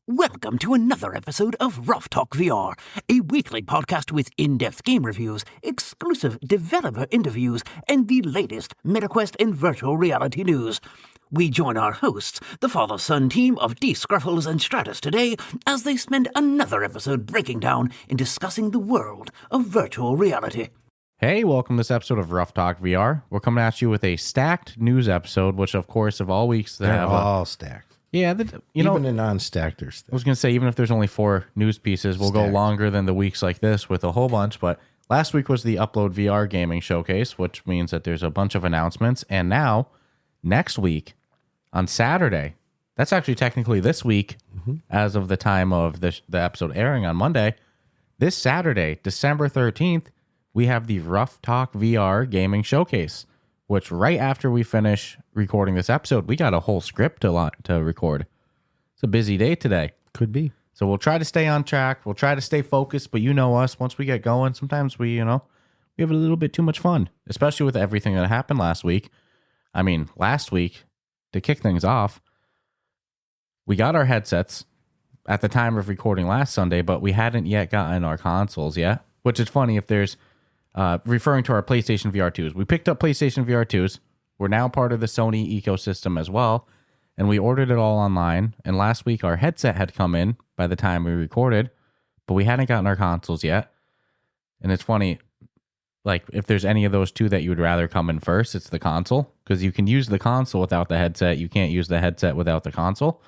Welcome to another episode of Ruff Talk VR, a weekly podcast with in-depth game reviews, exclusive developer interviews, and the latest MetaQuest and virtual reality news. We join our hosts, the father-son team of D. Scruffles and Stratus today, as they spend another episode breaking down and discussing the world of virtual reality. Hey, welcome to this episode of Ruff Talk VR. We're coming at you with a stacked news episode, which of course of all weeks they They're have all stacked. Yeah, even the non-stacked are stacked. I was going to say, even if there's only 4 news pieces, we'll go longer than the weeks like this with a whole bunch. But last week was the Upload VR gaming showcase, which means that there's a bunch of announcements. And now, next week, on Saturday, that's actually technically this week, as of the time of the episode airing on Monday. This Saturday, December 13th, we have the Ruff Talk VR gaming showcase, which right after we finish recording this episode, we got a whole script to record. It's a busy day today. Could be. So we'll try to stay on track. We'll try to stay focused, but you know us. Once we get going, sometimes we have a little bit too much fun, especially with everything that happened last week. I mean, last week, to kick things off, we got our headsets at the time of recording last Sunday, but we hadn't yet gotten our consoles yet, which is funny if there's referring to our PlayStation VR2s. We picked up PlayStation VR2s. We're now part of the Sony ecosystem as well, and we ordered it all online. And last week, our headset had come in by the time we recorded, but we hadn't gotten our consoles yet. And it's funny, like, if there's any of those two that you would rather come in first, it's the console, because you can use the console without the headset. You can't use the headset without the console.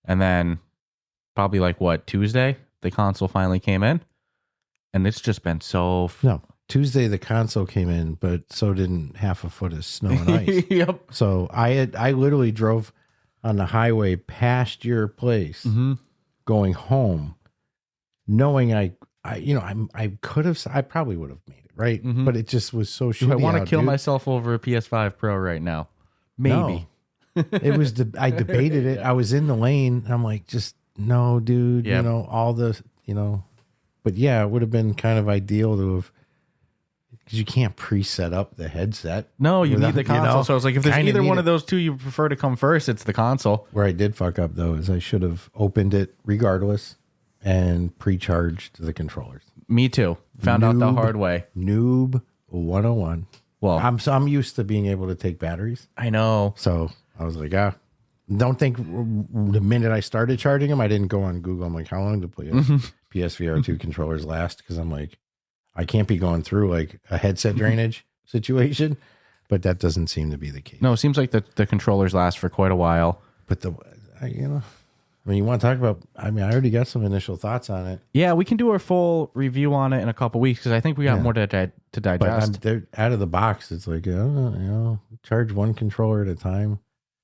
And then probably Tuesday, the console finally came in, and it's just been so... No. Tuesday the console came in, but so didn't half a foot of snow and ice. Yep. So I literally drove on the highway past your place, going home, knowing I probably would have made it, right? But it just was so shitty. Do I want to kill dude. myself over a PS5 Pro right now? Maybe. No. It was I debated it. I was in the lane. I'm like, just no, dude. Yep. But yeah, it would have been kind of ideal to have. Because you can't pre-set up the headset. No, you need the console. So I was like, if there's either one of those two you prefer to come first, it's the console. Where I did fuck up, though, is I should have opened it regardless and pre-charged the controllers. Me too. Found out the hard way. Noob 101. Well, I'm used to being able to take batteries. I know. So I was like, don't think the minute I started charging them, I didn't go on Google. I'm like, how long do PSVR2 controllers last? Because I'm like, I can't be going through like a headset drainage situation, but that doesn't seem to be the case. No, it seems like the controllers last for quite a while. But you want to talk about, I already got some initial thoughts on it. Yeah, we can do a full review on it in a couple weeks because I think we got more to digest. But they're out of the box. It's like, charge one controller at a time.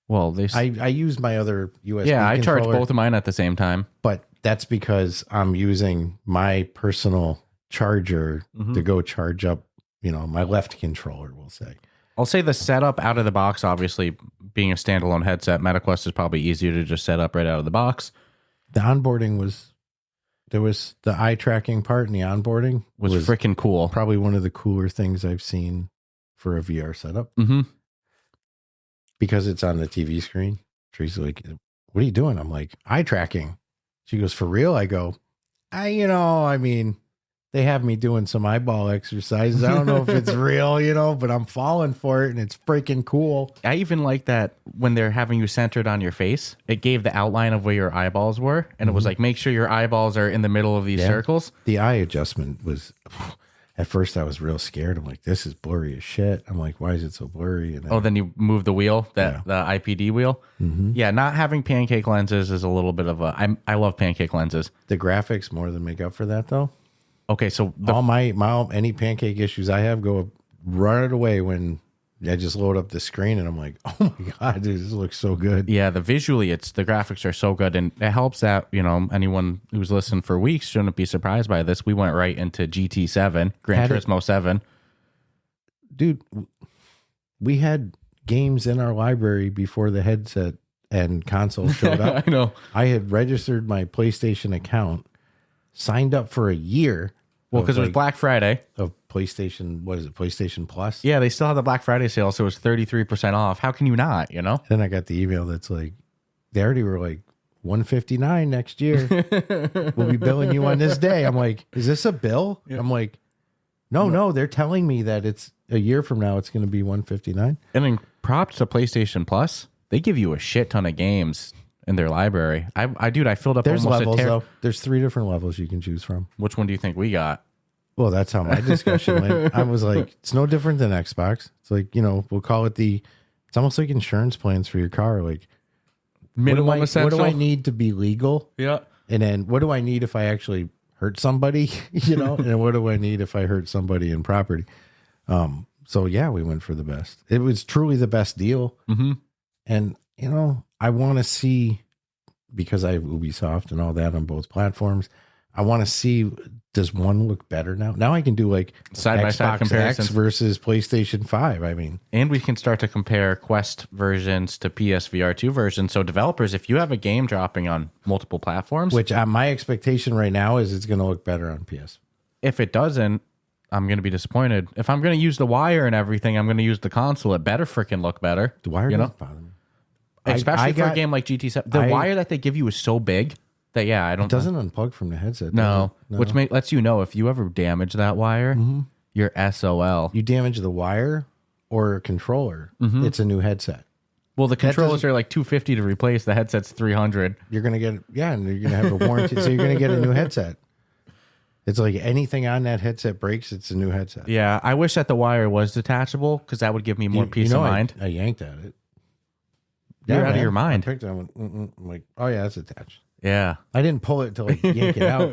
Well, I use my other USB Yeah, I controller, charge both of mine at the same time. But that's because I'm using my personal charger to go charge up, my left controller, we'll say. I'll say the setup out of the box, obviously being a standalone headset, MetaQuest is probably easier to just set up right out of the box. The onboarding there was the eye tracking part, and the onboarding was freaking cool. Probably one of the cooler things I've seen for a VR setup. Because it's on the TV screen. Tracy's like, what are you doing? I'm like, eye tracking. She goes, for real? I go, they have me doing some eyeball exercises. I don't know if it's real, but I'm falling for it, and it's freaking cool. I even like that when they're having you centered on your face, it gave the outline of where your eyeballs were, and it was like, make sure your eyeballs are in the middle of these circles. The eye adjustment was, at first I was real scared. I'm like, this is blurry as shit. I'm like, why is it so blurry? And then you move the wheel, the IPD wheel. Yeah, not having pancake lenses is a little bit of I love pancake lenses. The graphics more than make up for that, though. Okay, so all any pancake issues I have go right away when I just load up the screen, and I'm like, oh my god, dude, this looks so good. Yeah, the graphics are so good, and it helps that anyone who's listened for weeks shouldn't be surprised by this. We went right into GT7, Gran Turismo 7. Dude, we had games in our library before the headset and console showed up. I know. I had registered my PlayStation account, signed up for a year. Well, because it was Black Friday. Of PlayStation, what is it, PlayStation Plus? Yeah, they still have the Black Friday sale, so it was 33% off. How can you not, Then I got the email that's like, they already were like, $159 next year. We'll be billing you on this day. I'm like, is this a bill? Yeah. I'm like, no, they're telling me that it's a year from now, it's going to be $159. And then props to PlayStation Plus. They give you a shit ton of games in their library. I filled up There's almost levels, though. There's 3 different levels you can choose from. Which one do you think we got? Well, that's how my discussion went. I was like, it's no different than Xbox. It's like, we'll call it it's almost like insurance plans for your car. Like, minimum essential. What do I need to be legal? Yeah. And then what do I need if I actually hurt somebody? And then what do I need if I hurt somebody in property? So yeah, we went for the best. It was truly the best deal. Mm-hmm. And, I want to see, because I have Ubisoft and all that on both platforms, I want to see, does one look better now? Now I can do like side-by-side comparisons versus PlayStation 5. I mean, and we can start to compare Quest versions to PS VR2 versions. So developers, if you have a game dropping on multiple platforms, which my expectation right now is it's going to look better on PS. If it doesn't, I'm going to be disappointed. If I'm going to use the wire and everything, I'm going to use the console. It better freaking look better. The wire doesn't bother me. Especially for a game like GT7. The wire that they give you is so big that, I don't... It doesn't unplug from the headset. No. Which lets you know if you ever damage that wire, you're SOL. You damage the wire or a controller, it's a new headset. Well, the controllers are like $250 to replace. The headset's $300. You're going to get... Yeah, and you're going to have a warranty. So you're going to get a new headset. It's like anything on that headset breaks, it's a new headset. Yeah, I wish that the wire was detachable because that would give me more peace of mind. I yanked at it. You're out of your mind. I picked it up and went, I'm like, oh yeah, it's attached. Yeah. I didn't pull it to like yank it out.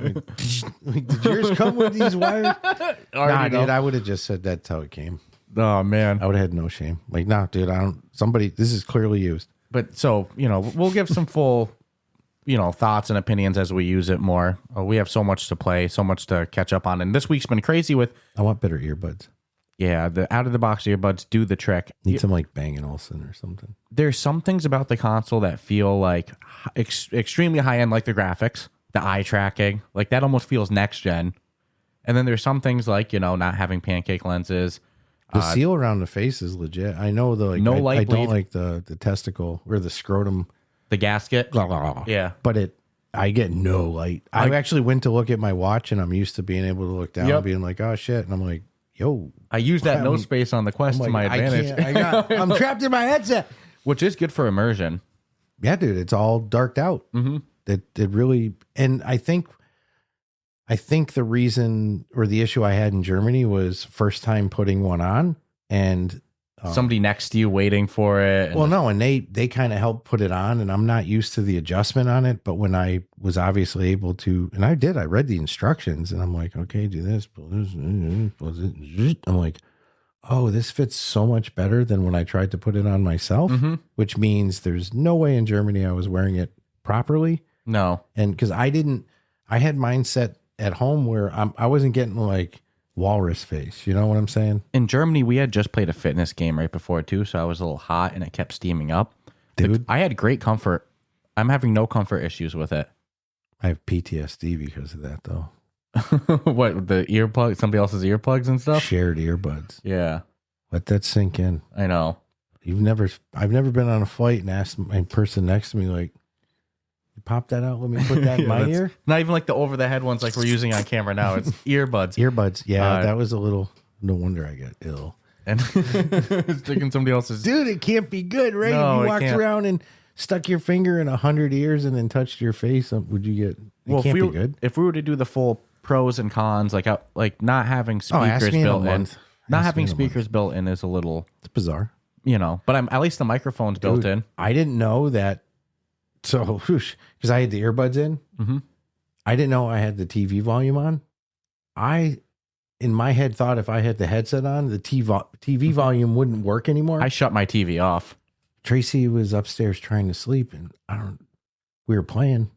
Like, did yours come with these wires? Nah, dude, I would have just said that's how it came. Oh, man. I would have had no shame. Like, nah, dude, this is clearly used. But so, we'll give some full, thoughts and opinions as we use it more. We have so much to play, so much to catch up on. And this week's been crazy with... I want better earbuds. Yeah, the out-of-the-box earbuds do the trick. Need some like Bang & Olufsen or something. There's some things about the console that feel like extremely high-end, like the graphics, the eye tracking. Like that almost feels next-gen. And then there's some things like, not having pancake lenses. The seal around the face is legit. I know I don't like the testicle or the scrotum. The gasket? Yeah. But I get no light. I actually went to look at my watch and I'm used to being able to look down and being like, oh shit. And I'm like, yo. I use that no space on the Quest to my advantage. I'm trapped in my headset. Which is good for immersion. Yeah, dude. It's all darked out. Mm-hmm. It really, and I think the reason or the issue I had in Germany was first time putting one on and somebody next to you waiting for it. Well, no, and they kind of helped put it on, and I'm not used to the adjustment on it. But when I was obviously able to, and I read the instructions, and I'm like, okay, do this. I'm like, oh, this fits so much better than when I tried to put it on myself, which means there's no way in Germany I was wearing it properly. No. And because I had mine set at home where I wasn't getting like walrus face. You know what I'm saying? In Germany, we had just played a fitness game right before too, so I was a little hot and it kept steaming up. Dude, I had great comfort. I'm having no comfort issues with it. I have PTSD because of that, though. What, the earplug? Somebody else's earplugs and stuff? Shared earbuds. Yeah. Let that sink in. I know. I've never been on a flight and asked my person next to me, like, you pop that out, let me put that in my ear? Not even like the over-the-head ones like we're using on camera now. It's earbuds. Earbuds. Yeah, that was a little, no wonder I got ill. And sticking somebody else's... Dude, it can't be good, right? No, if you walked around and stuck your finger in 100 ears and then touched your face, would you get... It can't be good. If we were to do the full pros and cons, like not having speakers built in... Not having speakers built in is a little... It's bizarre. But at least the microphone's built in. I didn't know that. So, because I had the earbuds in. Mm-hmm. I didn't know I had the TV volume on. I, in my head, thought if I had the headset on, the TV volume wouldn't work anymore. I shut my TV off. Tracy was upstairs trying to sleep, and we were playing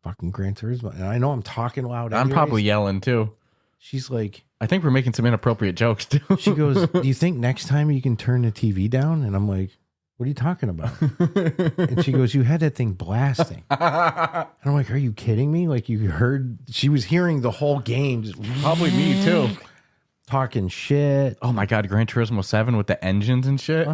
fucking Gran Turismo. And I know I'm talking loud. I'm probably yelling too. She's like... I think we're making some inappropriate jokes too. She goes, do you think next time you can turn the TV down? And I'm like, what are you talking about? And she goes, you had that thing blasting. And I'm like, are you kidding me? Like you heard, she was hearing the whole game. Just, probably me too. talking shit. Oh my God, Gran Turismo 7 with the engines and shit.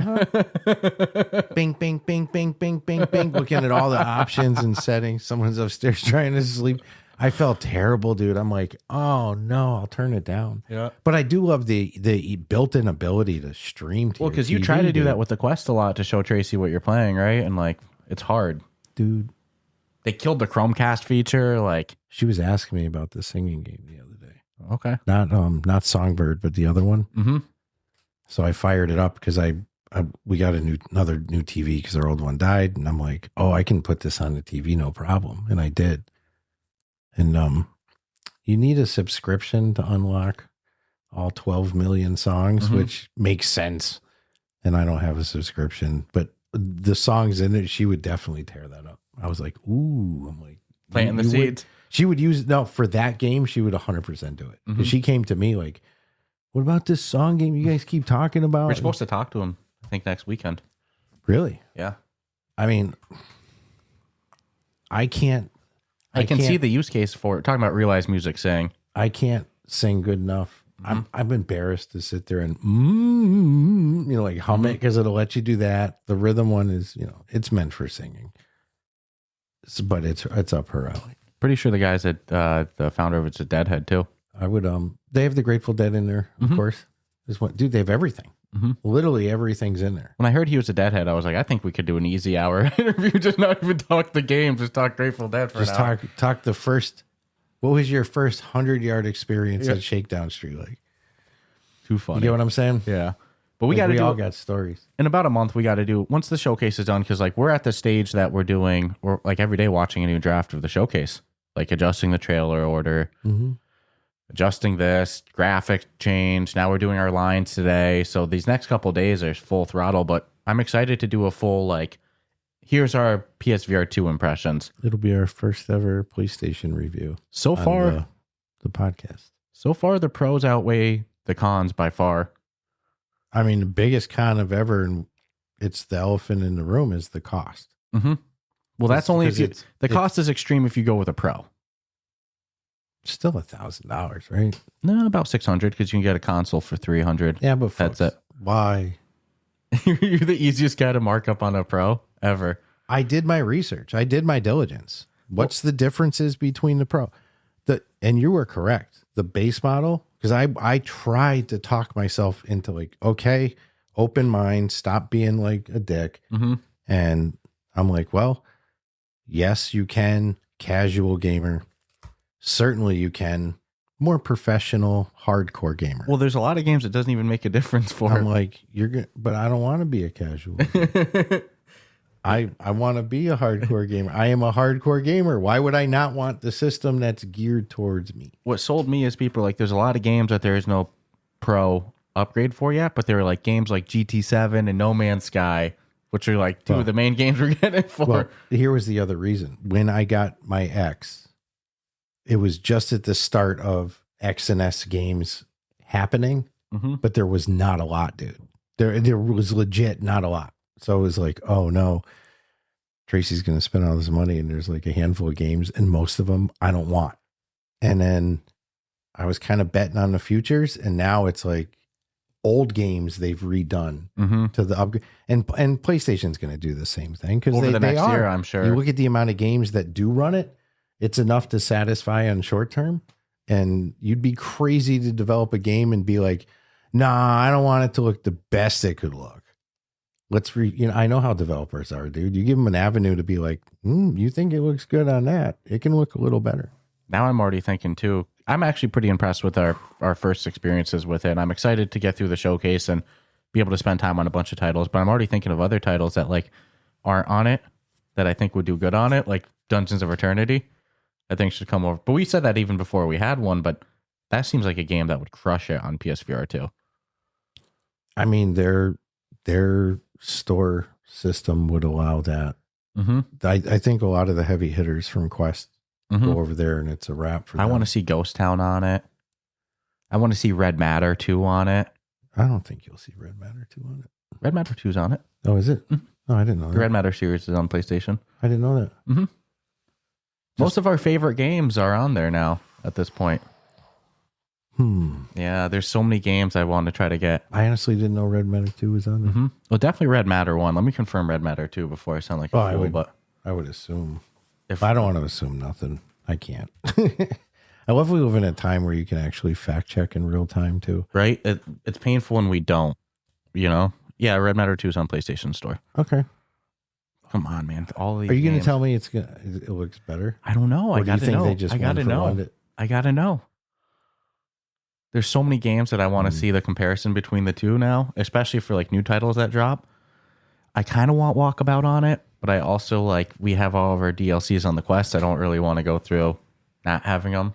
Bing, bing, bing, bing, bing, bing, bing. Looking at all the options and settings. Someone's upstairs trying to sleep. I felt terrible, dude. I'm like, oh no, I'll turn it down. Yeah. But I do love the built-in ability to stream to Well, because you try to do that with the Quest a lot to show Tracy what you're playing, right? And like, it's hard. Dude. They killed the Chromecast feature. Like, She was asking me about the singing game the other day. okay. Not Songbird, but the other one. Mm-hmm. So I fired it up because we got another new TV because our old one died, and I'm like, oh, I can put this on the TV, no problem, and I did. And you need a subscription to unlock all 12 million songs, which makes sense. And I don't have a subscription, but the songs in it, she would definitely tear that up. I was like, ooh, I'm like Planting the seeds. She would use for that game. She would 100% do it. 'Cause she came to me like, what about this song game you guys keep talking about? We're supposed to talk to him, I think, next weekend. Really? Yeah. I mean, I can see the use case for it. Talking about realized music saying. I can't sing good enough. I'm embarrassed to sit there and like hum it because it'll let you do that. The rhythm one is, it's meant for singing. But it's up her alley. Pretty sure the guys at the founder of it's a Deadhead too. I would they have the Grateful Dead in there, of course. Dude, they have everything. Literally everything's in there. When I heard he was a Deadhead, I was like, I think we could do an easy hour interview, just not even talk the game, just talk Grateful Dead for an hour. Talk the first. What was your first 100-yard experience at Shakedown Street like? Too funny. You get what I'm saying? Yeah. But we all got stories. In about a month, we got to do, once the showcase is done, because like we're at the stage that we're like every day watching a new draft of the showcase, like adjusting the trailer order, adjusting this, graphic change. Now we're doing our lines today. So these next couple of days are full throttle, but I'm excited to do a full, like, here's our PSVR2 impressions. It'll be our first ever PlayStation review. So far, the podcast. So far, the pros outweigh the cons by far. I mean, the biggest con of ever, and it's the elephant in the room, is the cost. Well, that's only if the cost is extreme if you go with a pro. Still $1,000, right? No, about 600 because you can get a console for 300. Yeah, but folks, that's it. Why? You're the easiest guy to mark up on a pro ever. I did my research. I did my diligence. What's the differences between the pro? And you were correct. The base model, because I tried to talk myself into like, okay, open mind, stop being like a dick. And I'm like, well, yes, you can. Casual gamer. Certainly you can. More professional, hardcore gamer. Well, there's a lot of games that doesn't even make a difference for. I'm like, you're good, but I don't want to be a casual. I want to be a hardcore gamer. I am a hardcore gamer. Why would I not want the system that's geared towards me? What sold me is people like, there's a lot of games that there is no pro upgrade for yet, but there are like games like GT7 and No Man's Sky, which are like two of the main games we're getting for. Well, here was the other reason. When I got my X, it was just at the start of X and S games happening, but there was not a lot, dude. There was legit not a lot. So it was like, oh no, Tracy's going to spend all this money and there's like a handful of games and most of them I don't want. And then I was kind of betting on the futures, and now it's like old games they've redone to the upgrade. And PlayStation's going to do the same thing because over the next are. year, I'm sure. You look at the amount of games that do run it, it's enough to satisfy on short term. And you'd be crazy to develop a game and be like, nah, I don't want it to look the best it could look. I know how developers are, dude. You give them an avenue to be like, you think it looks good on that? It can look a little better. Now I'm already thinking too. I'm actually pretty impressed with our first experiences with it. I'm excited to get through the showcase and be able to spend time on a bunch of titles. But I'm already thinking of other titles that like aren't on it that I think would do good on it, like Dungeons of Eternity. I think should come over. But we said that even before we had one. But that seems like a game that would crush it on PSVR2. I mean, their store system would allow that. I think a lot of the heavy hitters from Quest go over there, and it's a wrap for them. I want to see Ghost Town on it. I want to see Red Matter 2 on it. I don't think you'll see Red Matter 2 on it. Red Matter 2's on it. Oh, is it? No, I didn't know that. The Red Matter series is on PlayStation. I didn't know that. Most of our favorite games are on there now at this point. Yeah, there's so many games I want to try to get. I honestly didn't know Red Matter 2 was on there. Well, definitely Red Matter 1. Let me confirm Red Matter 2 before I sound like a fool, but I would assume. If I don't want to assume nothing, I can't. I love we live in a time where you can actually fact check in real time too. Right? It's painful when we don't, you know? Yeah, Red Matter 2 is on PlayStation Store. Okay. Come on, man. All these Are you going games. to tell me it looks better? I don't know. I got to know. They just I got to know. I got to know. There's so many games that I want to see the comparison between the two now, especially for like new titles that drop. I kind of want Walkabout on it, but I also we have all of our DLCs on the Quest. I don't really want to go through not having them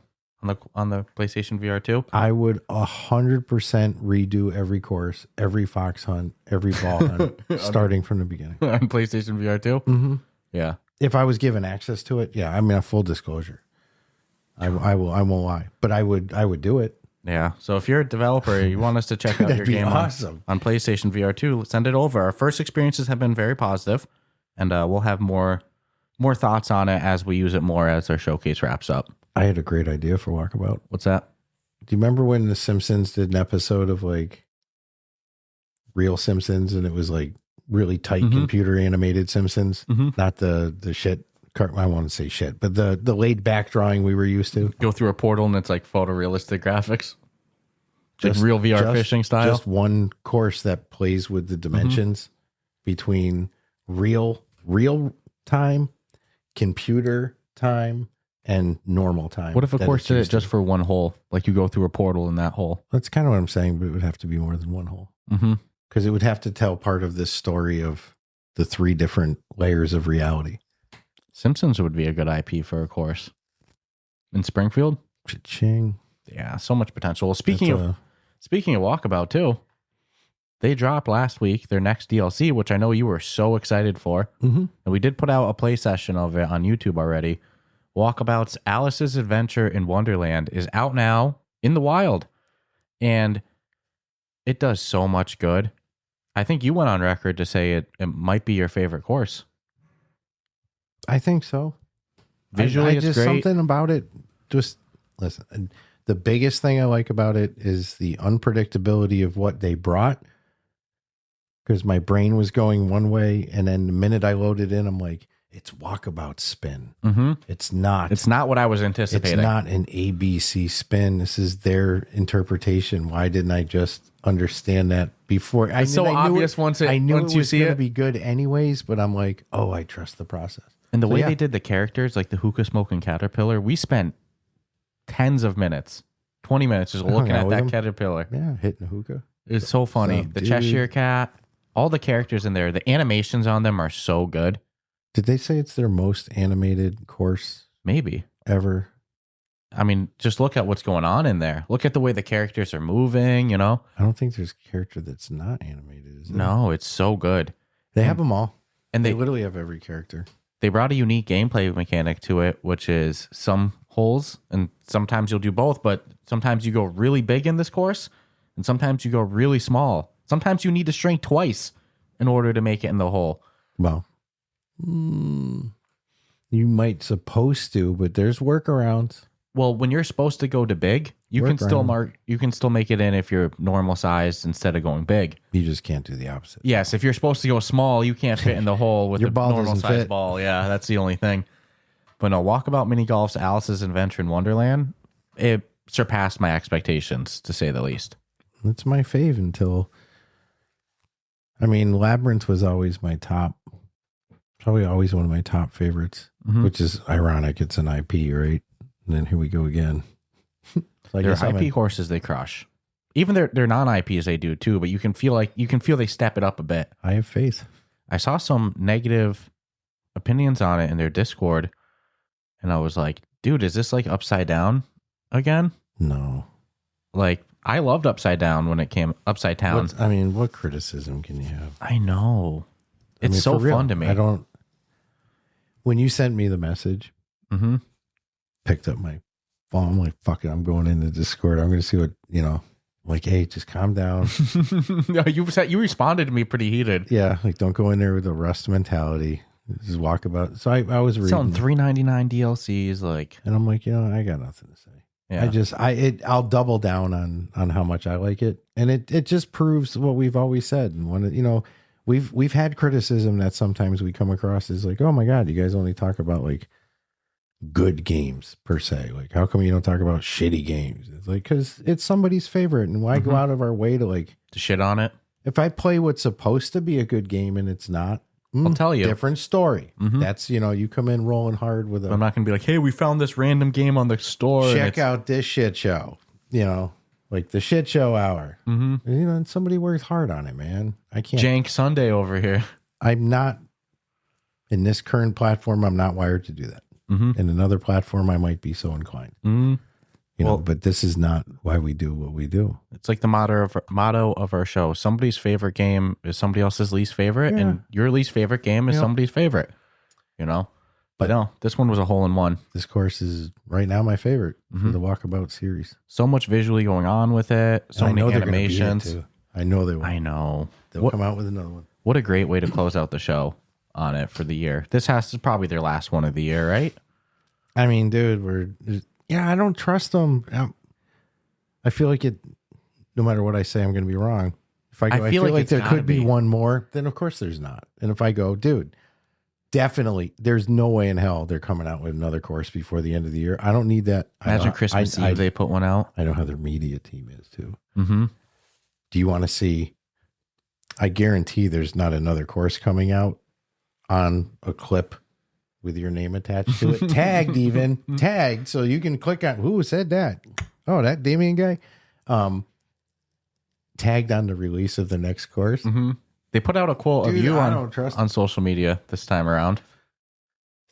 on the PlayStation VR2. I would 100% redo every course, every fox hunt, every ball hunt, starting from the beginning. On PlayStation VR2? Mm-hmm. Yeah. If I was given access to it, yeah. I mean, a full disclosure. I won't lie, but I would do it. Yeah. So if you're a developer, you want us to check out your game awesome. on PlayStation VR2, send it over. Our first experiences have been very positive, and we'll have more thoughts on it as we use it more as our showcase wraps up. I had a great idea for Walkabout. What's that? Do you remember when The Simpsons did an episode of real Simpsons, and it was really tight computer animated Simpsons, not the shit. I won't say shit, but the laid back drawing we were used to. Go through a portal and it's like photorealistic graphics, just real VR fishing style. Just one course that plays with the dimensions between real time, computer time, and normal time. What if a course did it just for one hole? Like you go through a portal in that hole. That's kind of what I'm saying, but it would have to be more than one hole. Because it would have to tell part of this story of the 3 different layers of reality. Simpsons would be a good IP for a course. In Springfield? Cha-ching. Yeah, so much potential. Well, speaking of Walkabout too, they dropped last week their next DLC, which I know you were so excited for. And we did put out a play session of it on YouTube already. Walkabout's Alice's Adventure in Wonderland is out now in the wild. And it does so much good. I think you went on record to say it might be your favorite course. I think so. Visually, it's just great. Something about it. Just listen. The biggest thing I like about it is the unpredictability of what they brought. Because my brain was going one way, and then the minute I loaded in, I'm like, it's Walkabout spin. It's not. It's not what I was anticipating. It's not an ABC spin. This is their interpretation. Why didn't I just understand that before? It's so obvious once you see it. I knew it was going to be good anyways, but I'm like, oh, I trust the process. And the way they did the characters, like the hookah smoking caterpillar, we spent tens of minutes, 20 minutes just looking at that caterpillar. Yeah, hitting a hookah. It's so funny. The Cheshire Cat, all the characters in there, the animations on them are so good. Did they say it's their most animated course? Maybe. Ever? I mean, just look at what's going on in there. Look at the way the characters are moving, you know? I don't think there's a character that's not animated, is there? No, it's so good. They have them all. And they literally have every character. They brought a unique gameplay mechanic to it, which is some holes, and sometimes you'll do both, but sometimes you go really big in this course, and sometimes you go really small. Sometimes you need to shrink twice in order to make it in the hole. Well, you might supposed to, but there's workarounds. Well, when you're supposed to go to big, you can still make it in if you're normal sized instead of going big. You just can't do the opposite. Yes, if you're supposed to go small, you can't fit in the hole with Your the ball normal doesn't size fit. ball. Yeah, that's the only thing. But no, Walkabout Mini Golf's Alice's Adventure in Wonderland, it surpassed my expectations, to say the least. It's my fave until... I mean, Labyrinth was always my top... Probably always one of my top favorites, which is ironic. It's an IP, right? And then here we go again. So their IP courses, they crush. Even their non-IPs, they do too. But you can feel they step it up a bit. I have faith. I saw some negative opinions on it in their Discord, and I was like, "Dude, is this like Upside Down again?" No. Like I loved Upside Down when it came Upside Down. What criticism can you have? I know. It's so fun to me. When you sent me the message, picked up my phone, I'm like, fuck it, I'm going into Discord. I'm going to see what, like, hey, just calm down. No, you responded to me pretty heated. Yeah, like, don't go in there with a Rust mentality. Just walk about. So I was reading. Selling $3.99 DLCs, like. And I'm like, I got nothing to say. Yeah. I'll double down on how much I like it, and it just proves what we've always said. And when we've had criticism that sometimes we come across as like, oh my god, you guys only talk about like good games per se. Like, how come you don't talk about shitty games? It's like, because it's somebody's favorite, and why go out of our way to like to shit on it? If I play what's supposed to be a good game and it's not, I'll tell you. Different story. That's, you come in rolling hard with I'm not going to be like, hey, we found this random game on the store. Check out this shit show. Like the shit show hour. And somebody works hard on it, man. I can't. Jank Sunday over here. I'm not, in this current platform, I'm not wired to do that. In another platform, I might be so inclined. But this is not why we do what we do. It's like the motto of our show. Somebody's favorite game is somebody else's least favorite, and your least favorite game is somebody's favorite. But no, this one was a hole-in-one. This course is right now my favorite for the Walkabout series. So much visually going on with it. So many animations. I know they will. I know. They'll come out with another one. What a great way to close out the show on it for the year. This is probably their last one of the year, right? I mean, dude, I don't trust them. I feel like no matter what I say, I'm going to be wrong. If I feel like there could be one more, then of course there's not. And if I go, dude, definitely, there's no way in hell they're coming out with another course before the end of the year. I don't need that. Imagine Christmas Eve they put one out. I know how their media team is too. Do you want to see? I guarantee there's not another course coming out on a clip with your name attached to it, tagged, so you can click on who said that. Oh, that Damien guy, tagged on the release of the next course. They put out a quote of you on social media this time around.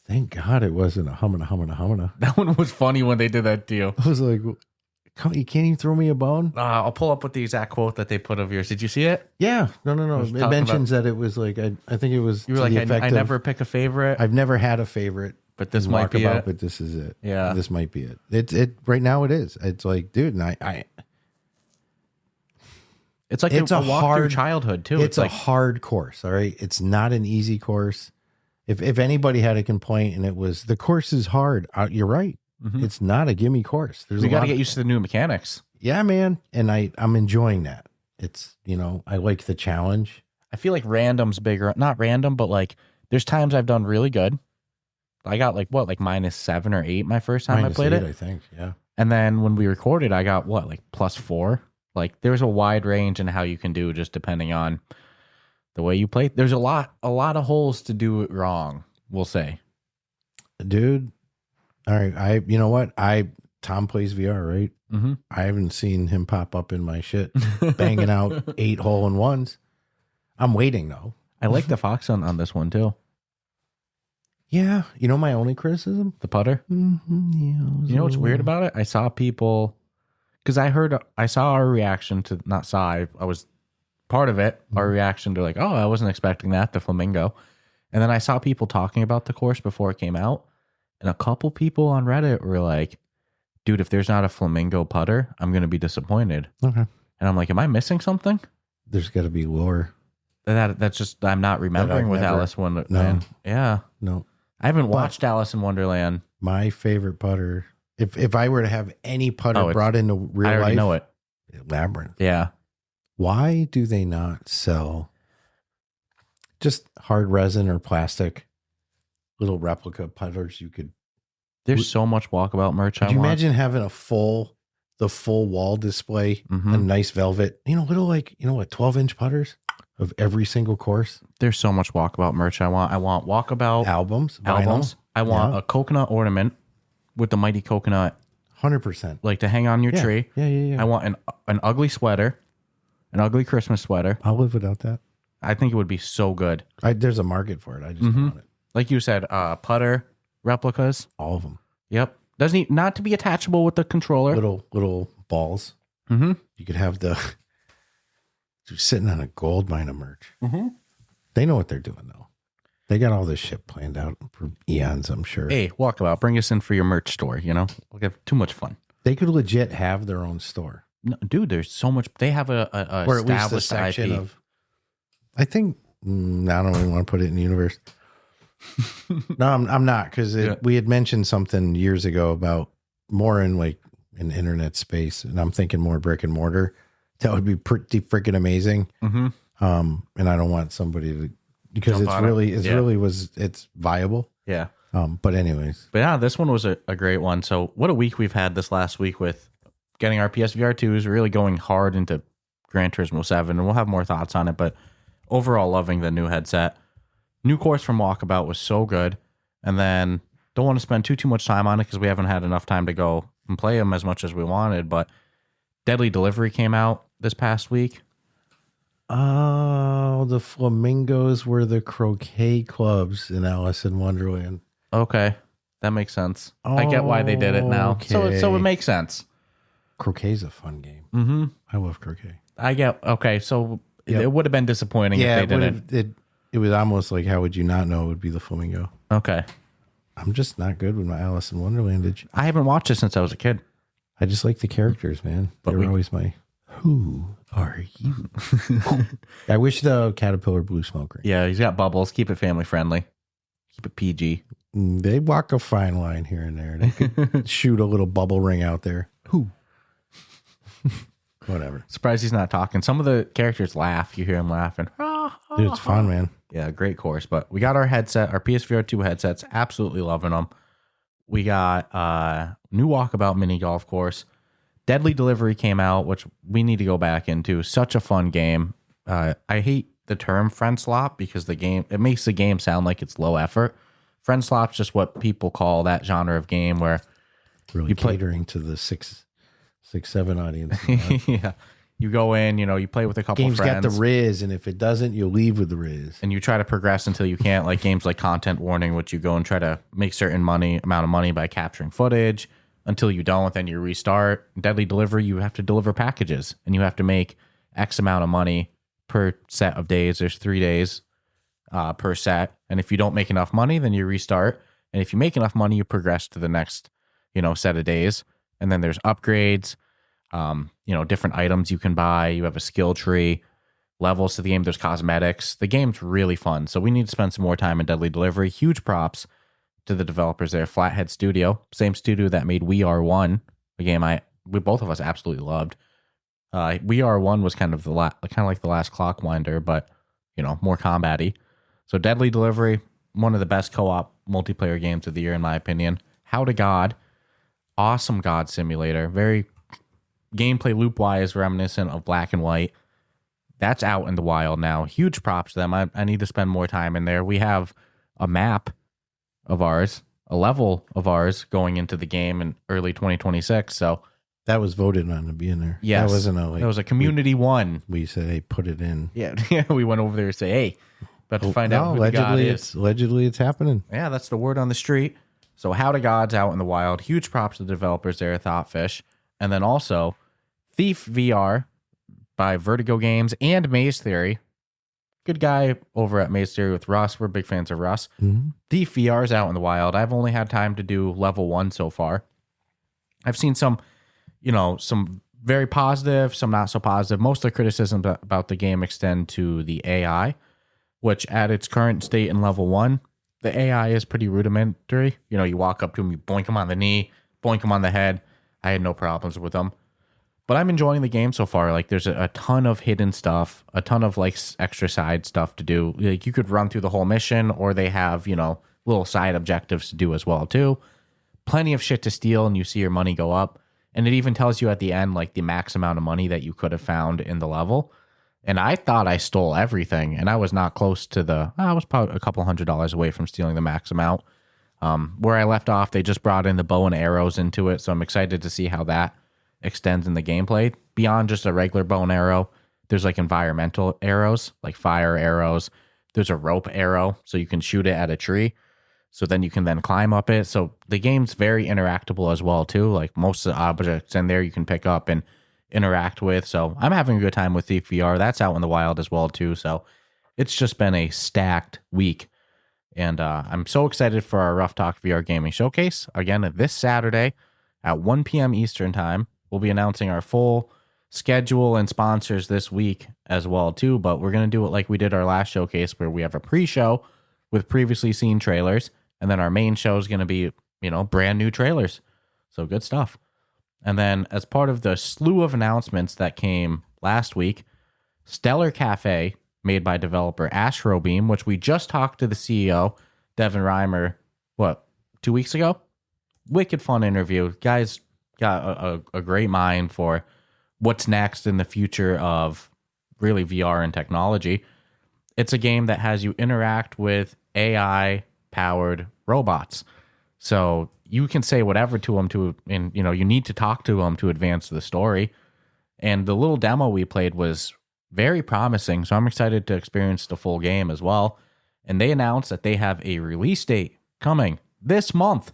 Thank God it wasn't a humana. That one was funny when they did that deal. I was like, you can't even throw me a bone. I'll pull up with the exact quote that they put of yours. Did you see it? Yeah. No. It mentions that it was like, I think it was. You were like, I never pick a favorite. I've never had a favorite. But this might be it. But this is it. Yeah. This might be it. It right now it is. It's like, dude, and it's like it's a walk through childhood too. It's a hard course. All right. It's not an easy course. If anybody had a complaint and it was the course is hard, you're right. It's not a gimme course. You got to get used to the new mechanics. Yeah, man. And I'm enjoying that. It's, I like the challenge. I feel like random's bigger. Not random, but like there's times I've done really good. I got like -7 or 8 my first time I played it. I think, yeah. And then when we recorded, I got +4. Like there's a wide range in how you can do just depending on the way you play. There's a lot of holes to do it wrong, we'll say. Dude. All right. You know what? Tom plays VR, right? I haven't seen him pop up in my shit, banging out 8 hole-in-ones. I'm waiting though. I like the Fox on this one too. Yeah. You know my only criticism? The putter? Yeah. You know what's weird about it? I saw people, because I saw our reaction to, I was part of it, our reaction to like, oh, I wasn't expecting that, the flamingo. And then I saw people talking about the course before it came out. And a couple people on Reddit were like, dude, if there's not a flamingo putter, I'm going to be disappointed. Okay. And I'm like, am I missing something? There's got to be lore. That's just, I'm not remembering with Alice Wonderland. No. Yeah. No. I haven't watched Alice in Wonderland. My favorite putter, if I were to have any putter brought into real life. I already know it. Labyrinth. Yeah. Why do they not sell just hard resin or plastic little replica putters you could? There's so much Walkabout merch. Could you imagine having the full wall display, a nice velvet, little 12-inch putters of every single course? There's so much Walkabout merch. I want Walkabout albums. I want a coconut ornament with the mighty coconut. 100%. Like to hang on your tree. Yeah. I want an ugly sweater, an ugly Christmas sweater. I'll live without that. I think it would be so good. There's a market for it. I just don't want it. Like you said, putter replicas. All of them. Yep. Doesn't need not to be attachable with the controller. Little balls. You could have sitting on a gold mine of merch. They know what they're doing though. They got all this shit planned out for eons, I'm sure. Hey, Walkabout, bring us in for your merch store. We'll get too much fun. They could legit have their own store. No, dude, there's so much. They have a or at least a section IP. of. I think I don't even want to put it in the universe. No, I'm not, because we had mentioned something years ago about more in like in internet space, and I'm thinking more brick and mortar. That would be pretty freaking amazing. Mm-hmm. And I don't want somebody to, because it's viable. Yeah. But anyways. But yeah, this one was a great one. So what a week we've had this last week with getting our PSVR2s, really going hard into Gran Turismo 7, and we'll have more thoughts on it, but overall loving the new headset. New course from Walkabout was so good, and then don't want to spend too much time on it because we haven't had enough time to go and play them as much as we wanted, but Deadly Delivery came out this past week. Oh, the flamingos were the croquet clubs in Alice in Wonderland. Okay, that makes sense. I get why they did it now. Okay. So it makes sense. Croquet's a fun game. Mm-hmm. I love croquet. I get, okay, so it would have been disappointing if they didn't. It was almost like, how would you not know it would be the flamingo? Okay. I'm just not good with my Alice in Wonderland. I haven't watched it since I was a kid. I just like the characters, man. They were always my, who are you? I wish the caterpillar blew smoke ring. Yeah, he's got bubbles. Keep it family friendly. Keep it PG. They walk a fine line here and there. They could shoot a little bubble ring out there. Who? Whatever. Surprised he's not talking. Some of the characters laugh. You hear him laughing. Dude, it's fun, man. Yeah, great course. But we got our headset, our PSVR 2 headsets. Absolutely loving them. We got new Walkabout Mini Golf course. Deadly Delivery came out, which we need to go back into. Such a fun game. I hate the term friend slop because it makes the game sound like it's low effort. Friend slop's just what people call that genre of game where really you catering to the 6-7 audience. Yeah. You go in, you play with a couple Game's friends. got the Riz, and if it doesn't, you'll leave with the Riz. And you try to progress until you can't, like games like Content Warning, which you go and try to make certain amount of money by capturing footage. Until you don't, then you restart. Deadly Delivery, you have to deliver packages, and you have to make X amount of money per set of days. There's 3 days per set. And if you don't make enough money, then you restart. And if you make enough money, you progress to the next, set of days. And then there's upgrades, different items you can buy. You have a skill tree, levels to the game. There's cosmetics. The game's really fun. So we need to spend some more time in Deadly Delivery. Huge props to the developers there. Flathead Studio, same studio that made We Are One, a game we both of us absolutely loved. We Are One was kind of like the last Clockwinder, but more combat-y. So Deadly Delivery, one of the best co-op multiplayer games of the year in my opinion. How to God, awesome God simulator, very gameplay loop-wise reminiscent of Black and White. That's out in the wild now. Huge props to them. I need to spend more time in there. We have a map of ours, a level of ours going into the game in early 2026. So that was voted on to be in there. Yes. That wasn't that was a community one. We said, hey, put it in. Yeah. We went over there to say, hey, about to find out who the God is. Allegedly it's happening. Yeah, that's the word on the street. So How to God's out in the wild. Huge props to the developers there, Thoughtfish. And then also Thief VR by Vertigo Games and Maze Theory. Good guy over at Maze Theory with Russ. We're big fans of Russ. Mm-hmm. Thief VR is out in the wild. I've only had time to do level 1 so far. I've seen some very positive, some not so positive. Most of the criticisms about the game extend to the AI, which at its current state in level 1, the AI is pretty rudimentary. You walk up to him, you boink him on the knee, boink him on the head. I had no problems with them. But I'm enjoying the game so far. Like, there's a ton of hidden stuff, a ton of extra side stuff to do. Like, you could run through the whole mission, or they have little side objectives to do as well too. Plenty of shit to steal, and you see your money go up. And it even tells you at the end the max amount of money that you could have found in the level. And I thought I stole everything, and I was not close to I was probably a couple $100 away from stealing the max amount. Where I left off, they just brought in the bow and arrows into it, so I'm excited to see how that extends in the gameplay. Beyond just a regular bow and arrow, there's environmental arrows, like fire arrows. There's a rope arrow, so you can shoot it at a tree. So then you can then climb up it. So the game's very interactable as well too. Like, most of the objects in there you can pick up and interact with. So I'm having a good time with Thief VR. That's out in the wild as well too. So it's just been a stacked week. And I'm so excited for our Ruff Talk VR gaming showcase. Again, this Saturday at 1 p.m. Eastern time. We'll be announcing our full schedule and sponsors this week as well too. But we're going to do it like we did our last showcase, where we have a pre-show with previously seen trailers. And then our main show is going to be, brand new trailers. So good stuff. And then as part of the slew of announcements that came last week, Stellar Cafe, made by developer Astrobeam, which we just talked to the CEO, Devin Reimer, 2 weeks ago? Wicked fun interview. Guy's got a great mind for what's next in the future of really VR and technology. It's a game that has you interact with AI-powered robots. So you can say whatever to them and you need to talk to them to advance the story. And the little demo we played was very promising, so I'm excited to experience the full game as well. And they announced that they have a release date coming this month,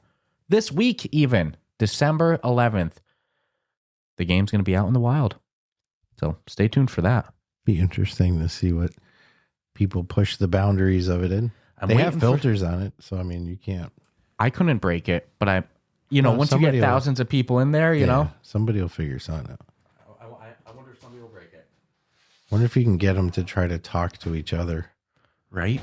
this week even, December 11th. The game's going to be out in the wild. So stay tuned for that. Be interesting to see what people push the boundaries of it in. They have filters on it, so I mean, you can't. I couldn't break it, but once you get thousands of people in there, you know, somebody will figure something out. I wonder if somebody will break it. Wonder if you can get them to try to talk to each other. Right?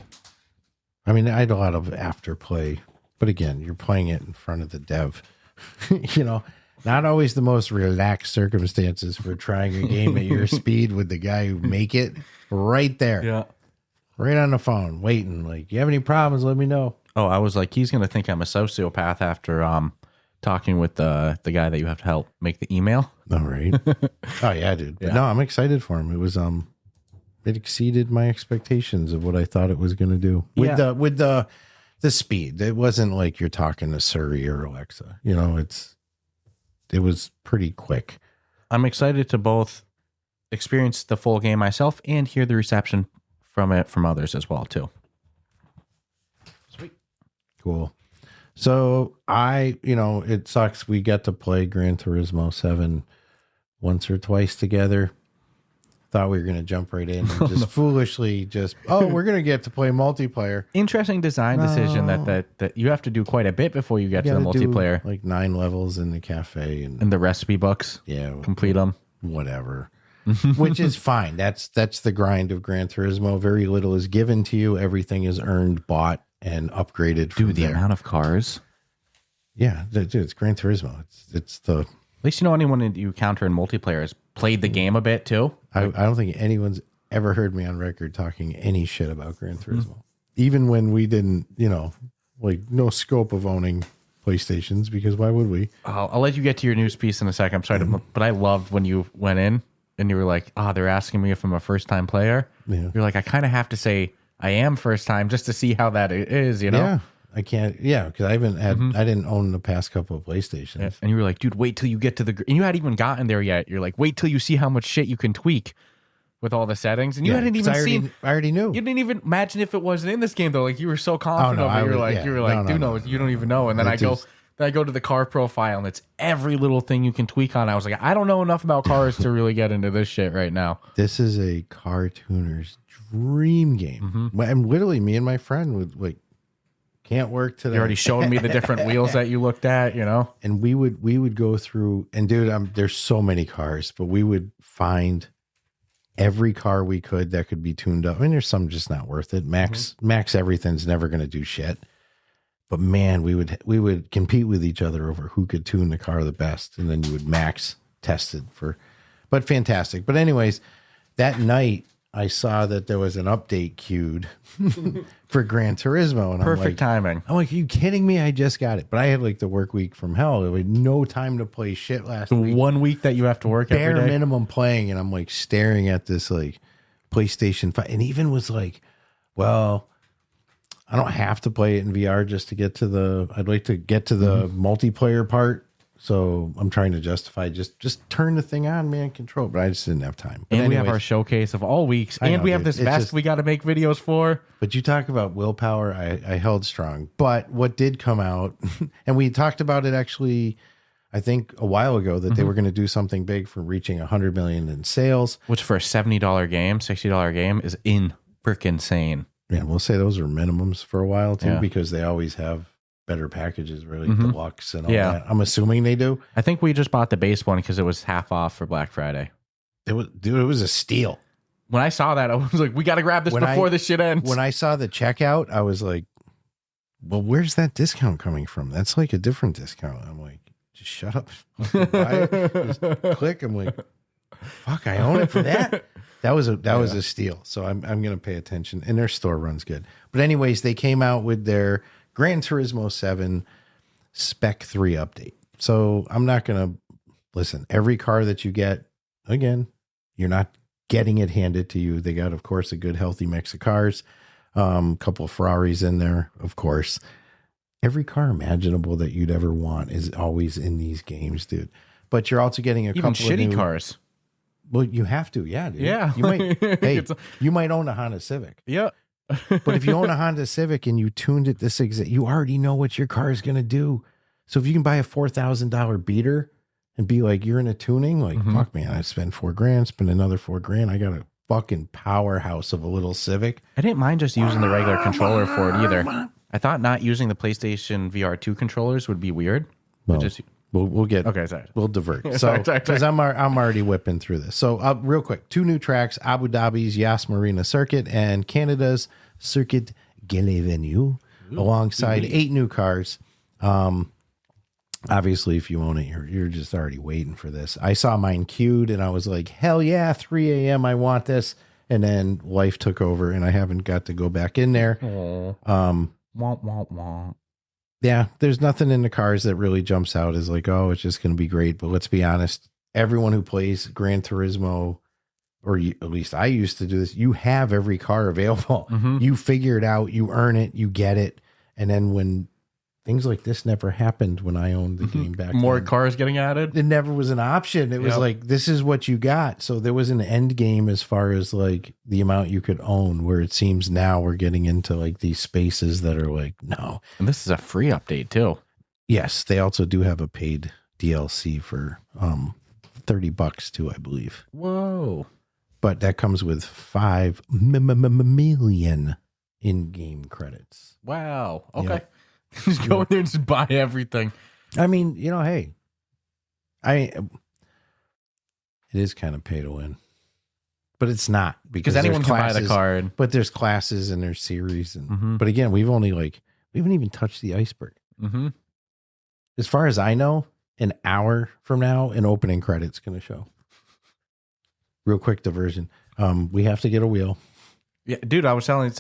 I mean, I had a lot of afterplay, but again, you're playing it in front of the dev. Not always the most relaxed circumstances for trying a game at your speed with the guy who make it right there. Yeah. Right on the phone, waiting. Like, you have any problems, let me know. Oh, I was like, he's going to think I'm a sociopath after talking with the guy that you have to help make the email. All right. Oh, yeah, dude. But no, I'm excited for him. It was it exceeded my expectations of what I thought it was going to do. With the speed. It wasn't like you're talking to Siri or Alexa. It was pretty quick. I'm excited to both experience the full game myself and hear the reception from it from others as well, too. Sweet. Cool. So it sucks. We got to play Gran Turismo 7 once or twice together. Thought we were going to jump right in and just foolishly we're going to get to play multiplayer. Interesting design decision that you have to do quite a bit before you get to the multiplayer. Like 9 levels in the cafe and the recipe books. Yeah. Complete them. Whatever. Which is fine. That's the grind of Gran Turismo. Very little is given to you. Everything is earned, bought, and upgraded. Dude, the amount of cars. Yeah, dude, it's Gran Turismo. It's the... At least anyone that you encounter in multiplayer has played the game a bit too. I don't think anyone's ever heard me on record talking any shit about Gran Turismo. Even when we didn't, no scope of owning PlayStations, because why would we? I'll let you get to your news piece in a second. I'm sorry, but I loved when you went in and you were like, they're asking me if I'm a first-time player. Yeah. You're like, I kind of have to say I am first time just to see how that is, Yeah. I can't, because I haven't had, I didn't own the past couple of PlayStations. Yeah. And you were like, dude, wait till you get to and you hadn't even gotten there yet. You're like, wait till you see how much shit you can tweak with all the settings. And you hadn't even seen. I already knew. You didn't even imagine if it wasn't in this game though. Like you were so confident of it. You were like, you don't even know. And then I go to the car profile and it's every little thing you can tweak on. I was like, I don't know enough about cars to really get into this shit right now. This is a car tuner's dream game. And literally me and my friend would can't work today. You already showed me the different wheels that you looked at, And we would go through, and dude, there's so many cars, but we would find every car we could that could be tuned up. I mean, there's some just not worth it. Max everything's never going to do shit. But man, we would compete with each other over who could tune the car the best, and then you would max test it but fantastic. But anyways, that night I saw that there was an update queued for Gran Turismo. And perfect timing. I'm like, are you kidding me? I just got it. But I had the work week from hell. I had no time to play shit last week. 1 week that you have to work bare every day. minimum playing. And I'm staring at this PlayStation 5. And even was well, I don't have to play it in VR just to get to I'd like to get to the multiplayer part. So I'm trying to justify just turn the thing on, man, control. But I just didn't have time. But and we have our showcase of all weeks. And we have this vest we got to make videos for. But you talk about willpower. I held strong. But what did come out, and we talked about it actually, I think a while ago, that they were going to do something big for reaching 100 million in sales. Which for a $70 game, $60 game is freaking insane. Yeah, we'll say those are minimums for a while too, because they always have better packages, really deluxe and all that. I'm assuming they do. I think we just bought the base one because it was half off for Black Friday. It was a steal. When I saw that, I was like, we got to grab this before this shit ends. When I saw the checkout, I was like, well, where's that discount coming from? That's a different discount. I'm like, just shut up. Buy it. Just click. I'm like, fuck, I own it for that. That was a steal. So I'm going to pay attention. And their store runs good. But anyways, they came out with their Gran Turismo 7 Spec 3 update. So I'm not going to listen. Every car that you get, again, you're not getting it handed to you. They got, of course, a good, healthy mix of cars. Couple of Ferraris in there, of course. Every car imaginable that you'd ever want is always in these games, dude. But you're also getting Even couple shitty of new cars. Well, you have to, yeah, dude. Yeah. You might. Hey, you might own a Honda Civic. Yeah. But if you own a Honda Civic and you tuned it this exact, you already know what your car is going to do. So if you can buy a $4,000 beater and be like, you're in a tuning, like, fuck, man, I spend $4,000, spend another $4,000. I got a fucking powerhouse of a little Civic. I didn't mind just using the regular controller for it either. I thought not using the PlayStation VR2 controllers would be weird. Well, just we'll get okay. Sorry, we'll divert. So because I'm already whipping through this. So real quick, 2 new tracks: Abu Dhabi's Yas Marina Circuit and Canada's Circuit Gale-Venue, alongside 8 new cars. Obviously, if you own it, you're just already waiting for this. I saw mine queued and I was like, hell yeah, 3 a.m. I want this. And then life took over and I haven't got to go back in there. Yeah, there's nothing in the cars that really jumps out as like, oh, it's just going to be great. But let's be honest, everyone who plays Gran Turismo, or at least I used to do this, you have every car available. You figure it out, you earn it, you get it. And then when things like this never happened when I owned the game back more then. cars getting added. It never was an option. It was like, this is what you got. So there was an end game as far as like the amount you could own, where it seems now we're getting into like these spaces that are like, no. And this is a free update too. Yes. They also do have a paid DLC for $30 too, I believe. Whoa. But that comes with 5 million in-game credits. Wow. Okay. Yep. Just go in there and just buy everything. I mean, you know, hey, it is kind of pay to win, but it's not because anyone can buy the classes, card. But there's classes and there's series, and but again, we haven't even touched the iceberg. As far as I know, an hour from now, an opening credit's going to show. Real quick diversion. We have to get a wheel. Yeah, dude, I was saying,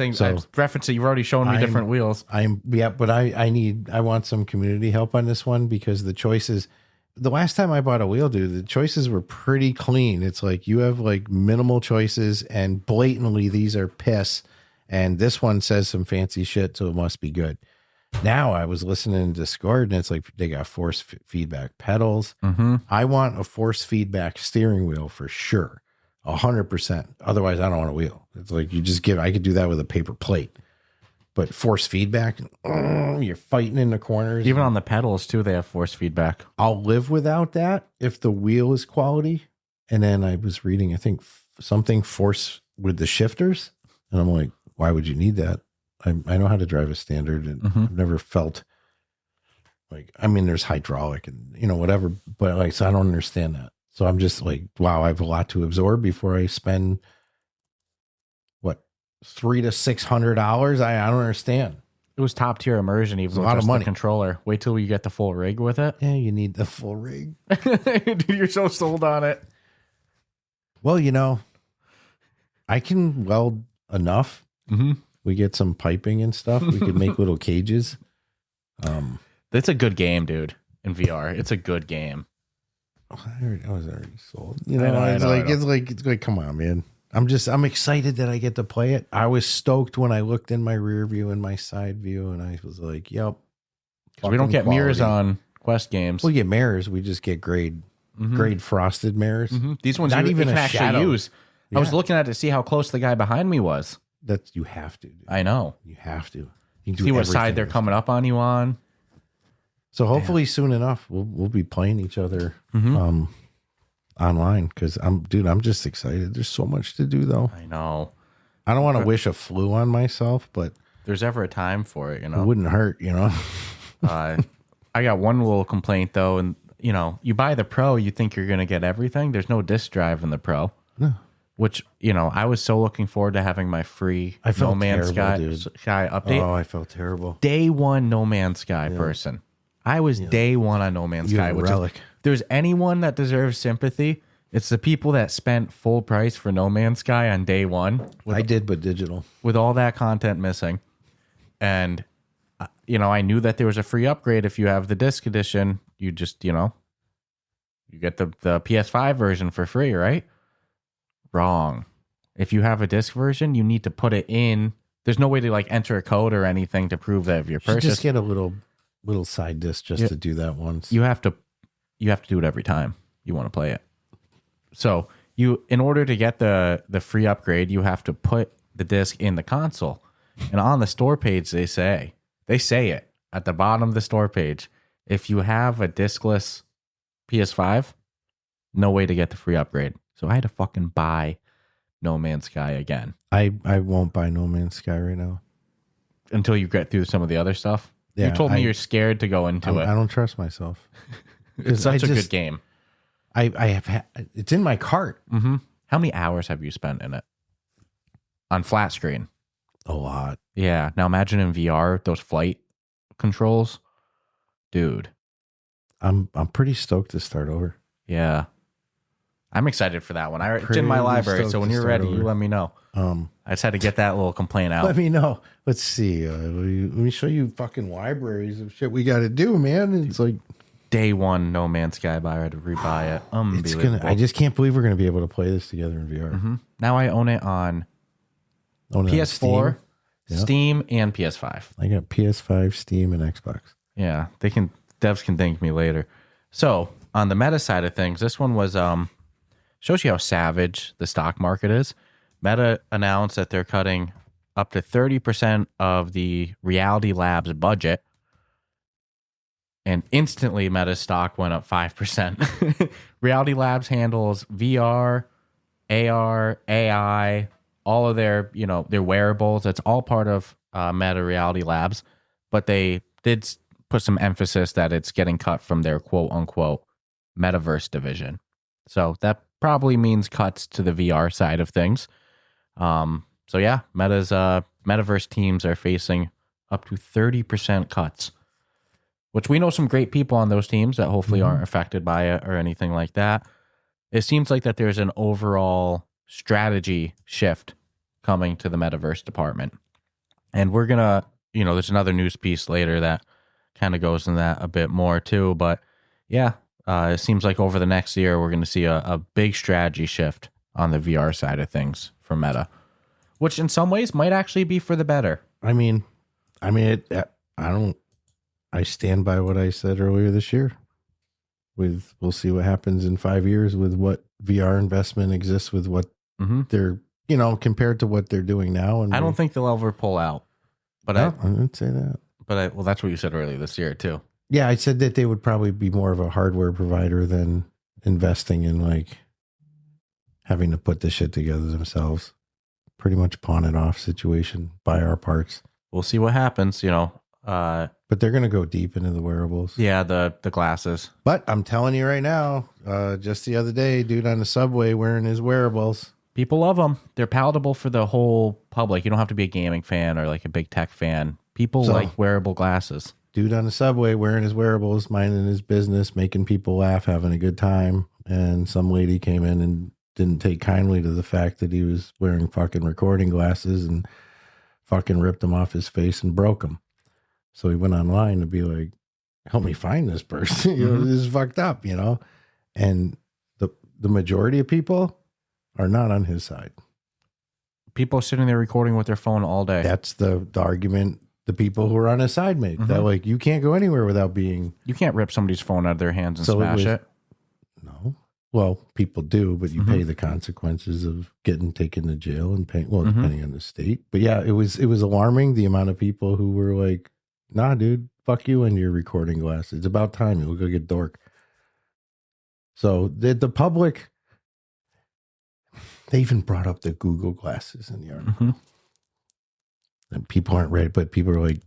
reference that you've already shown me different wheels. But I want some community help on this one because the choices, the last time I bought a wheel, dude, the choices were pretty clean. It's like you have like minimal choices and blatantly these are piss. And this one says some fancy shit, so it must be good. Now I was listening to Discord and it's like they got force feedback pedals. I want a force feedback steering wheel for sure. 100%. Otherwise, I don't want a wheel. It's like I could do that with a paper plate. But force feedback, you're fighting in the corners. Even on the pedals, too, they have force feedback. I'll live without that if the wheel is quality. And then I was reading, I think, something force with the shifters. And I'm like, why would you need that? I know how to drive a standard, and I've never felt like, I mean, there's hydraulic and, whatever. But like, so I don't understand that. So I'm just like, wow, I have a lot to absorb before I spend what, $300 to $600. I don't understand. It was top tier immersion, even with a lot of money. The controller. Wait till you get the full rig with it. Yeah, you need the full rig. Dude, you're so sold on it. Well, I can weld enough. We get some piping and stuff. We could make little cages. It's a good game, dude. In VR, it's a good game. I was already sold. It's like, come on, man. I'm excited that I get to play it. I was stoked when I looked in my rear view and my side view, and I was like, yep. We don't get mirrors on Quest games. We get mirrors. We just get grade frosted mirrors. These ones not even you can a actually shadow. Use. Yeah. I was looking at it to see how close the guy behind me was. You have to. Dude. I know. You have to. You can see what side they're coming up on you on. So hopefully soon enough we'll be playing each other online because I'm just excited. There's so much to do though. I know. I don't want to wish a flu on myself, but there's ever a time for it, It wouldn't hurt, I got one little complaint though, and you buy the Pro, you think you're gonna get everything. There's no disc drive in the Pro. No. Which, I was so looking forward to having my free No Man's Sky update. Oh, I felt terrible. Day one No Man's Sky person. I was day one on No Man's Sky. Which if there's anyone that deserves sympathy, it's the people that spent full price for No Man's Sky on day one. I did, but digital. With all that content missing. And, I knew that there was a free upgrade if you have the disc edition. You just, you get the PS5 version for free, right? Wrong. If you have a disc version, you need to put it in. There's no way to enter a code or anything to prove that your purchase. Just get a little side disc just to do that once. You have to do it every time you want to play it. So in order to get the free upgrade, you have to put the disc in the console. And on the store page, they say it at the bottom of the store page. If you have a discless PS5, no way to get the free upgrade. So I had to fucking buy No Man's Sky again. I won't buy No Man's Sky right now. Until you get through some of the other stuff? Yeah, you told me you're scared to go into it. I don't trust myself. It's such a good game. I have it's in my cart. Mm-hmm. How many hours have you spent in it? On flat screen? A lot. Yeah. Now imagine in VR, those flight controls. Dude. I'm pretty stoked to start over. Yeah. I'm excited for that one. It's in my library, so when you're ready, you let me know. I just had to get that little complaint out. Let me know. Let's see. Let me show you fucking libraries of shit we got to do, man. It's like day one, No Man's Sky buyer to rebuy it. Unbelievable. I just can't believe we're going to be able to play this together in VR. Mm-hmm. Now I own it on PS4, Steam, and PS5. I got PS5, Steam, and Xbox. Yeah, devs can thank me later. So on the meta side of things, this one was shows you how savage the stock market is. Meta announced that they're cutting up to 30% of the Reality Labs budget, and instantly Meta's stock went up 5%. Reality Labs handles VR, AR, AI, all of their wearables. It's all part of Meta Reality Labs, but they did put some emphasis that it's getting cut from their quote unquote metaverse division. So that probably means cuts to the VR side of things. So yeah, Meta's metaverse teams are facing up to 30% cuts, which we know some great people on those teams that hopefully aren't affected by it or anything like that. It seems like that there's an overall strategy shift coming to the metaverse department. And we're going to, there's another news piece later that kind of goes in that a bit more too. But yeah, it seems like over the next year, we're going to see a big strategy shift on the VR side of things for Meta, which in some ways might actually be for the better. I stand by what I said earlier this year. We'll see what happens in 5 years with what VR investment exists with what they're, compared to what they're doing now. And I don't think they'll ever pull out. But I didn't say that. But well, that's what you said earlier this year too. Yeah, I said that they would probably be more of a hardware provider than investing in having to put this shit together themselves. Pretty much pawn it off situation, buy our parts. We'll see what happens, But they're going to go deep into the wearables. Yeah, the glasses. But I'm telling you right now, just the other day, dude on the subway wearing his wearables. People love them. They're palatable for the whole public. You don't have to be a gaming fan or a big tech fan. People like wearable glasses. Dude on the subway wearing his wearables, minding his business, making people laugh, having a good time. And some lady came in and didn't take kindly to the fact that he was wearing fucking recording glasses and fucking ripped them off his face and broke them. So he went online to be like, help me find this person. This is fucked up, And the majority of people are not on his side. People sitting there recording with their phone all day. That's the argument the people who are on his side made. That you can't go anywhere without being... You can't rip somebody's phone out of their hands and smash it. No. Well, people do, but you pay the consequences of getting taken to jail and paying, depending on the state. But yeah, it was alarming the amount of people who were like, nah, dude, fuck you and your recording glasses. It's about time. You look like a dork. So the public, they even brought up the Google glasses in the article. And people aren't ready, but people are like,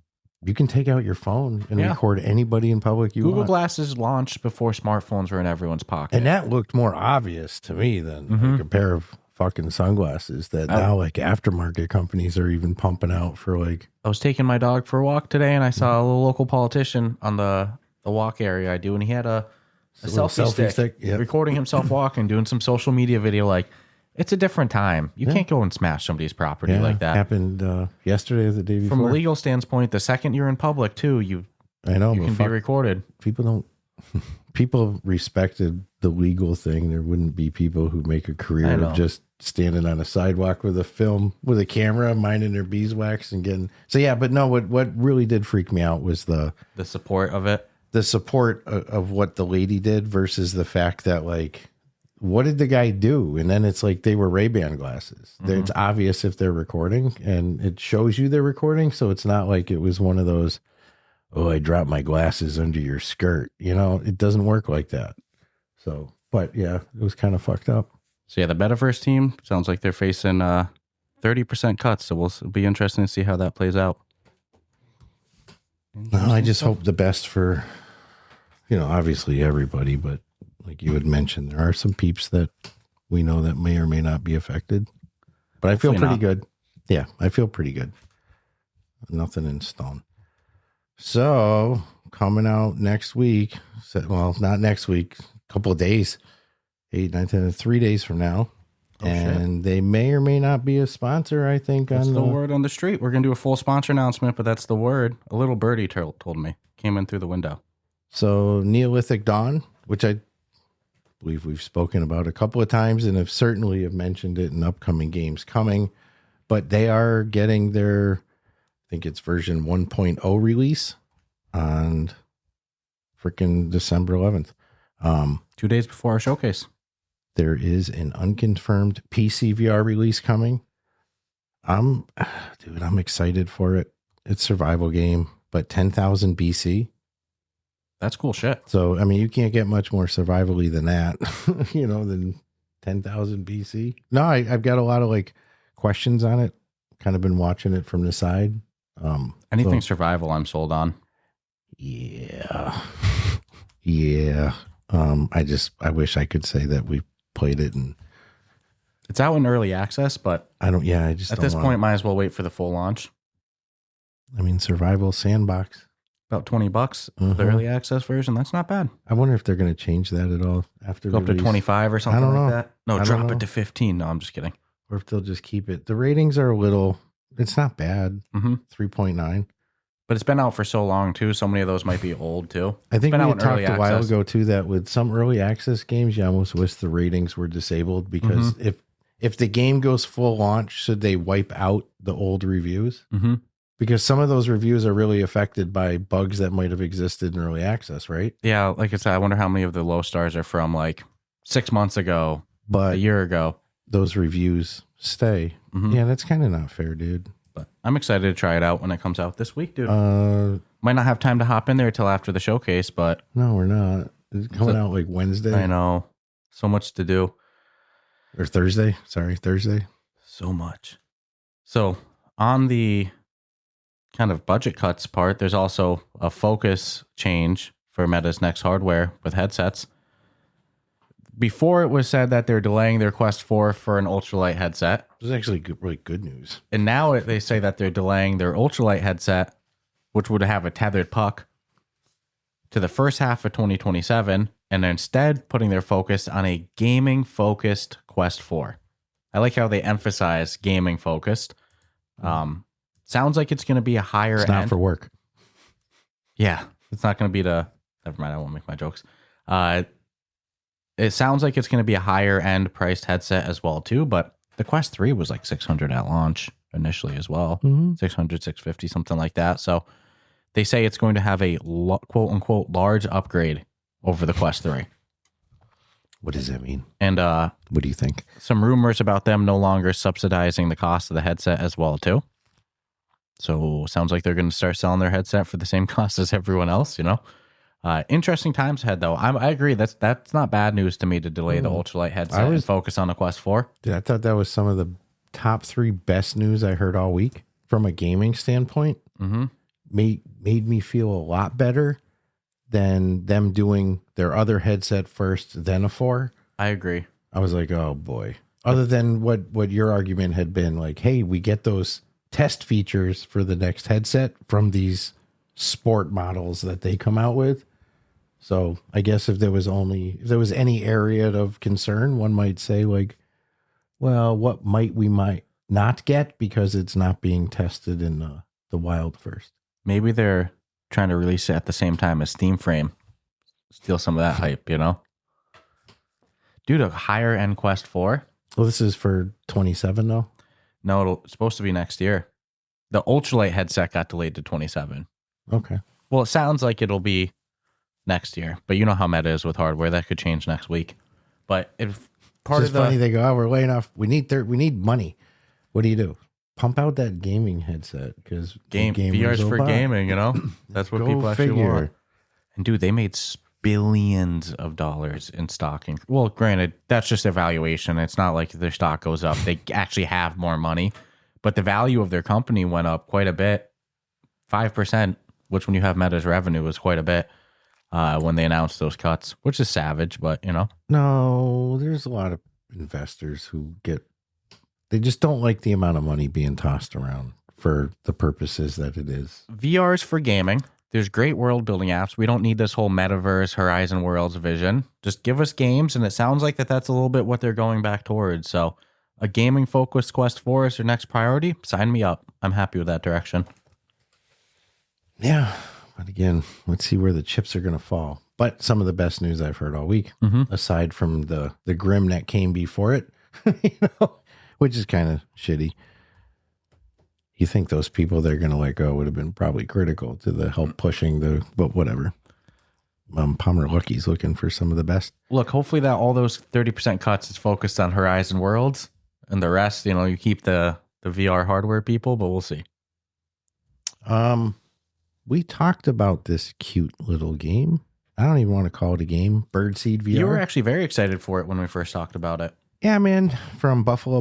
you can take out your phone and record anybody in public you Google want. Glasses launched before smartphones were in everyone's pocket. And that looked more obvious to me than a pair of fucking sunglasses that now aftermarket companies are even pumping out for I was taking my dog for a walk today and I saw a little local politician on the the walk area I do, and he had a little selfie stick yep. recording himself walking, doing some social media video. Like, it's a different time. You can't go and smash somebody's property like that. Happened yesterday or the day before. From a legal standpoint, the second you're in public too, you can be recorded. People respected the legal thing. There wouldn't be people who make a career of just standing on a sidewalk with a camera, minding their beeswax and getting. So yeah, but no, what really did freak me out was the support of it. The support of what the lady did versus the fact that, like, what did the guy do? And then it's like they were Ray-Ban glasses. Mm-hmm. It's obvious if they're recording, and it shows you they're recording. So it's not like it was one of those, oh, I dropped my glasses under your skirt. You know, it doesn't work like that. So, but yeah, it was kind of fucked up. So yeah, the Metaverse team sounds like they're facing 30% cuts. So it'll be interesting to see how that plays out. No, I just hope the best for, obviously everybody, but like you had mentioned, there are some peeps that we know that may or may not be affected, but I feel pretty good. Yeah, I feel pretty good. Nothing in stone. So coming out next week, well, not next week, a couple of days, 8, 9, 10, 3 days from now. And they may or may not be a sponsor, I think. That's the word on the street. We're going to do a full sponsor announcement, but that's the word. A little birdie told me. Came in through the window. So Neolithic Dawn, which I believe we've spoken about a couple of times and have certainly mentioned it in upcoming games coming. But they are getting their, I think it's version 1.0 release on freaking December 11th. 2 days before our showcase. There is an unconfirmed PC VR release coming. I'm excited for it. It's a survival game, but 10,000 BC. That's cool shit. So, I mean, you can't get much more survival-y than that, than 10,000 BC. No, I've got a lot of questions on it. Kind of been watching it from the side. Anything survival, I'm sold on. Yeah. Yeah. I wish I could say that we played it and it's out in early access, but at this point might as well wait for the full launch. I mean, survival sandbox, about $20 for the early access version. That's not bad. I wonder if they're going to change that at all after go up to 25 or something like that. No, drop it to 15. No, I'm just kidding. Or if they'll just keep it. The ratings are it's not bad. 3.9. But it's been out for so long, too. So many of those might be old, too. I think we had talked a while ago, too, that with some early access games, you almost wish the ratings were disabled because if the game goes full launch, should they wipe out the old reviews? Mm-hmm. Because some of those reviews are really affected by bugs that might have existed in early access, right? Yeah, like I said, I wonder how many of the low stars are from 6 months ago, a year ago. Those reviews stay. Mm-hmm. Yeah, that's kind of not fair, dude. But I'm excited to try it out when it comes out this week, dude. Might not have time to hop in there till after the showcase, but... No, we're not. It's coming out Wednesday. I know. So much to do. Or Thursday. Sorry, Thursday. So much. So, on the kind of budget cuts part, there's also a focus change for Meta's next hardware with headsets. Before it was said that they're delaying their Quest 4 for an ultralight headset. This is actually really good news. And now they say that they're delaying their ultralight headset, which would have a tethered puck, to the first half of 2027, and they're instead putting their focus on a gaming-focused Quest 4. I like how they emphasize gaming-focused. Sounds like it's going to be a higher end. It's not for work. Yeah, it's not going to be never mind, I won't make my jokes. It sounds like it's going to be a higher end priced headset as well too, but the Quest 3 was $600 at launch initially as well. Mm-hmm. 600, 650, something like that. So they say it's going to have a quote unquote large upgrade over the Quest 3. What does that mean? And what do you think? Some rumors about them no longer subsidizing the cost of the headset as well too. So sounds like they're going to start selling their headset for the same cost as everyone else, Interesting times ahead, though. I agree. That's not bad news to me to delay the ultralight headset and focus on the Quest 4. Dude, I thought that was some of the top 3 best news I heard all week from a gaming standpoint. Mm-hmm. Made me feel a lot better than them doing their other headset first, then a 4. I agree. I was like, oh boy. Other than what your argument had been, hey, we get those test features for the next headset from these sport models that they come out with. So I guess if there was any area of concern, one might say like, well, what might not get because it's not being tested in the wild first. Maybe they're trying to release it at the same time as Steam Frame. Steal some of that hype, you know? Dude, a higher end Quest 4. Well, this is for 27 though? No, it's supposed to be next year. The ultralight headset got delayed to 27. Okay. Well, it sounds like it'll be next year, but you know how meta is with hardware. That could change next week. But if part it's of the funny, they go, oh, we're laying off. We need money. What do? Pump out that gaming headset because VR's for gaming, you know? That's what people actually want. And dude, they made billions of dollars in stocking. Well, granted, that's just their valuation. It's not like their stock goes up. They actually have more money, but the value of their company went up quite a bit, 5%, which when you have Meta's revenue is quite a bit when they announced those cuts, which is savage, but you know. No, there's a lot of investors who they just don't like the amount of money being tossed around for the purposes that it is. VR's for gaming. There's great world building apps. We don't need this whole metaverse, Horizon Worlds vision. Just give us games, and it sounds like that's a little bit what they're going back towards. So a gaming-focused Quest 4 is their next priority. Sign me up. I'm happy with that direction. Yeah, but again, let's see where the chips are going to fall. But some of the best news I've heard all week, aside from the grim that came before it, which is kind of shitty. You think those people they're going to let go would have been probably critical to the help pushing but whatever. Palmer Lucky's looking for some of the best. Look, hopefully that all those 30% cuts is focused on Horizon Worlds, and the rest, you keep the VR hardware people, but we'll see. We talked about this cute little game. I don't even want to call it a game. Birdseed VR. You were actually very excited for it when we first talked about it. Yeah, man. From Buffalo.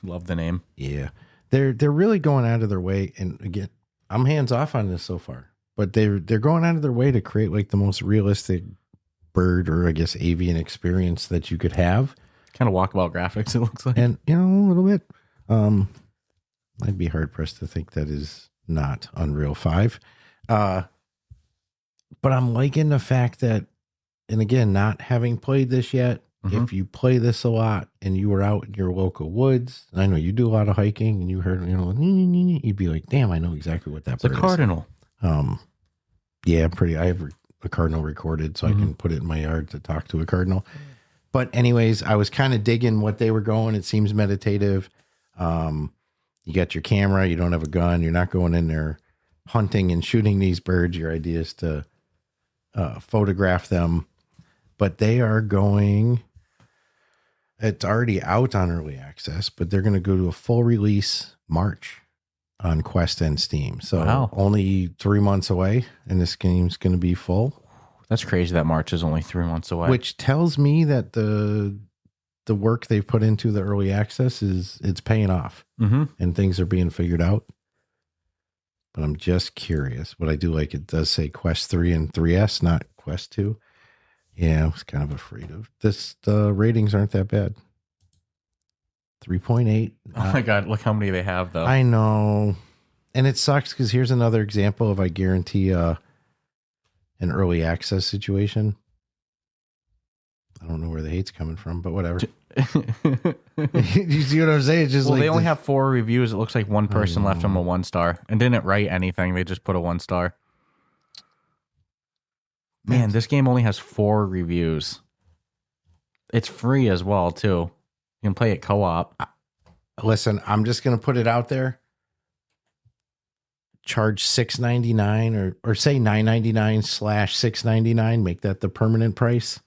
Love the name. Yeah. They're really going out of their way. And again, I'm hands off on this so far, but they're going out of their way to create like the most realistic bird or I guess avian experience that you could have. Kind of walkabout graphics, it looks like. And, a little bit. I'd be hard pressed to think that is not Unreal 5. But I'm liking the fact that, and again, not having played this yet, if you play this a lot and you were out in your local woods, and I know you do a lot of hiking and you heard, you'd be like, damn, I know exactly what that bird is. It's a cardinal. Yeah, I have a cardinal recorded so I can put it in my yard to talk to a cardinal. But anyways, I was kind of digging what they were going. It seems meditative. You got your camera, you don't have a gun, you're not going in there hunting and shooting these birds. Your idea is to photograph them. But they are going, it's already out on early access, but they're going to go to a full release March on Quest and Steam. So only 3 months away, and this game's going to be full. That's crazy that March is only 3 months away. Which tells me that the work they've put into the early access it's paying off, and things are being figured out. But I'm just curious. What I do like, it does say Quest 3 and 3S, not Quest 2. Yeah, I was kind of afraid of this. The ratings aren't that bad. 3.8. Oh my God, look how many they have, though. I know. And it sucks because here's another example of, I guarantee, an early access situation. I don't know where the hate's coming from, but whatever. You see what I'm saying? It's just they only have 4 reviews. It looks like one person left them a 1-star and didn't write anything. They just put a 1-star. Man, this game only has 4 reviews. It's free as well, too. You can play it co-op. Listen, I'm just going to put it out there. Charge $6.99 or say $9.99/$6.99. Make that the permanent price,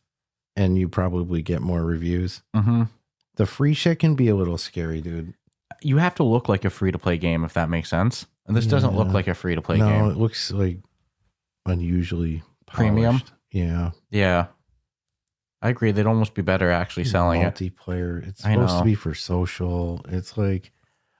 and you probably get more reviews. The free shit can be a little scary, dude. You have to look like a free-to-play game, if that makes sense. And this doesn't look like a free-to-play game. No, it looks like unusually premium. Polished. Yeah. I agree. They'd almost be better actually selling multiplayer. It's supposed to be for social. It's like,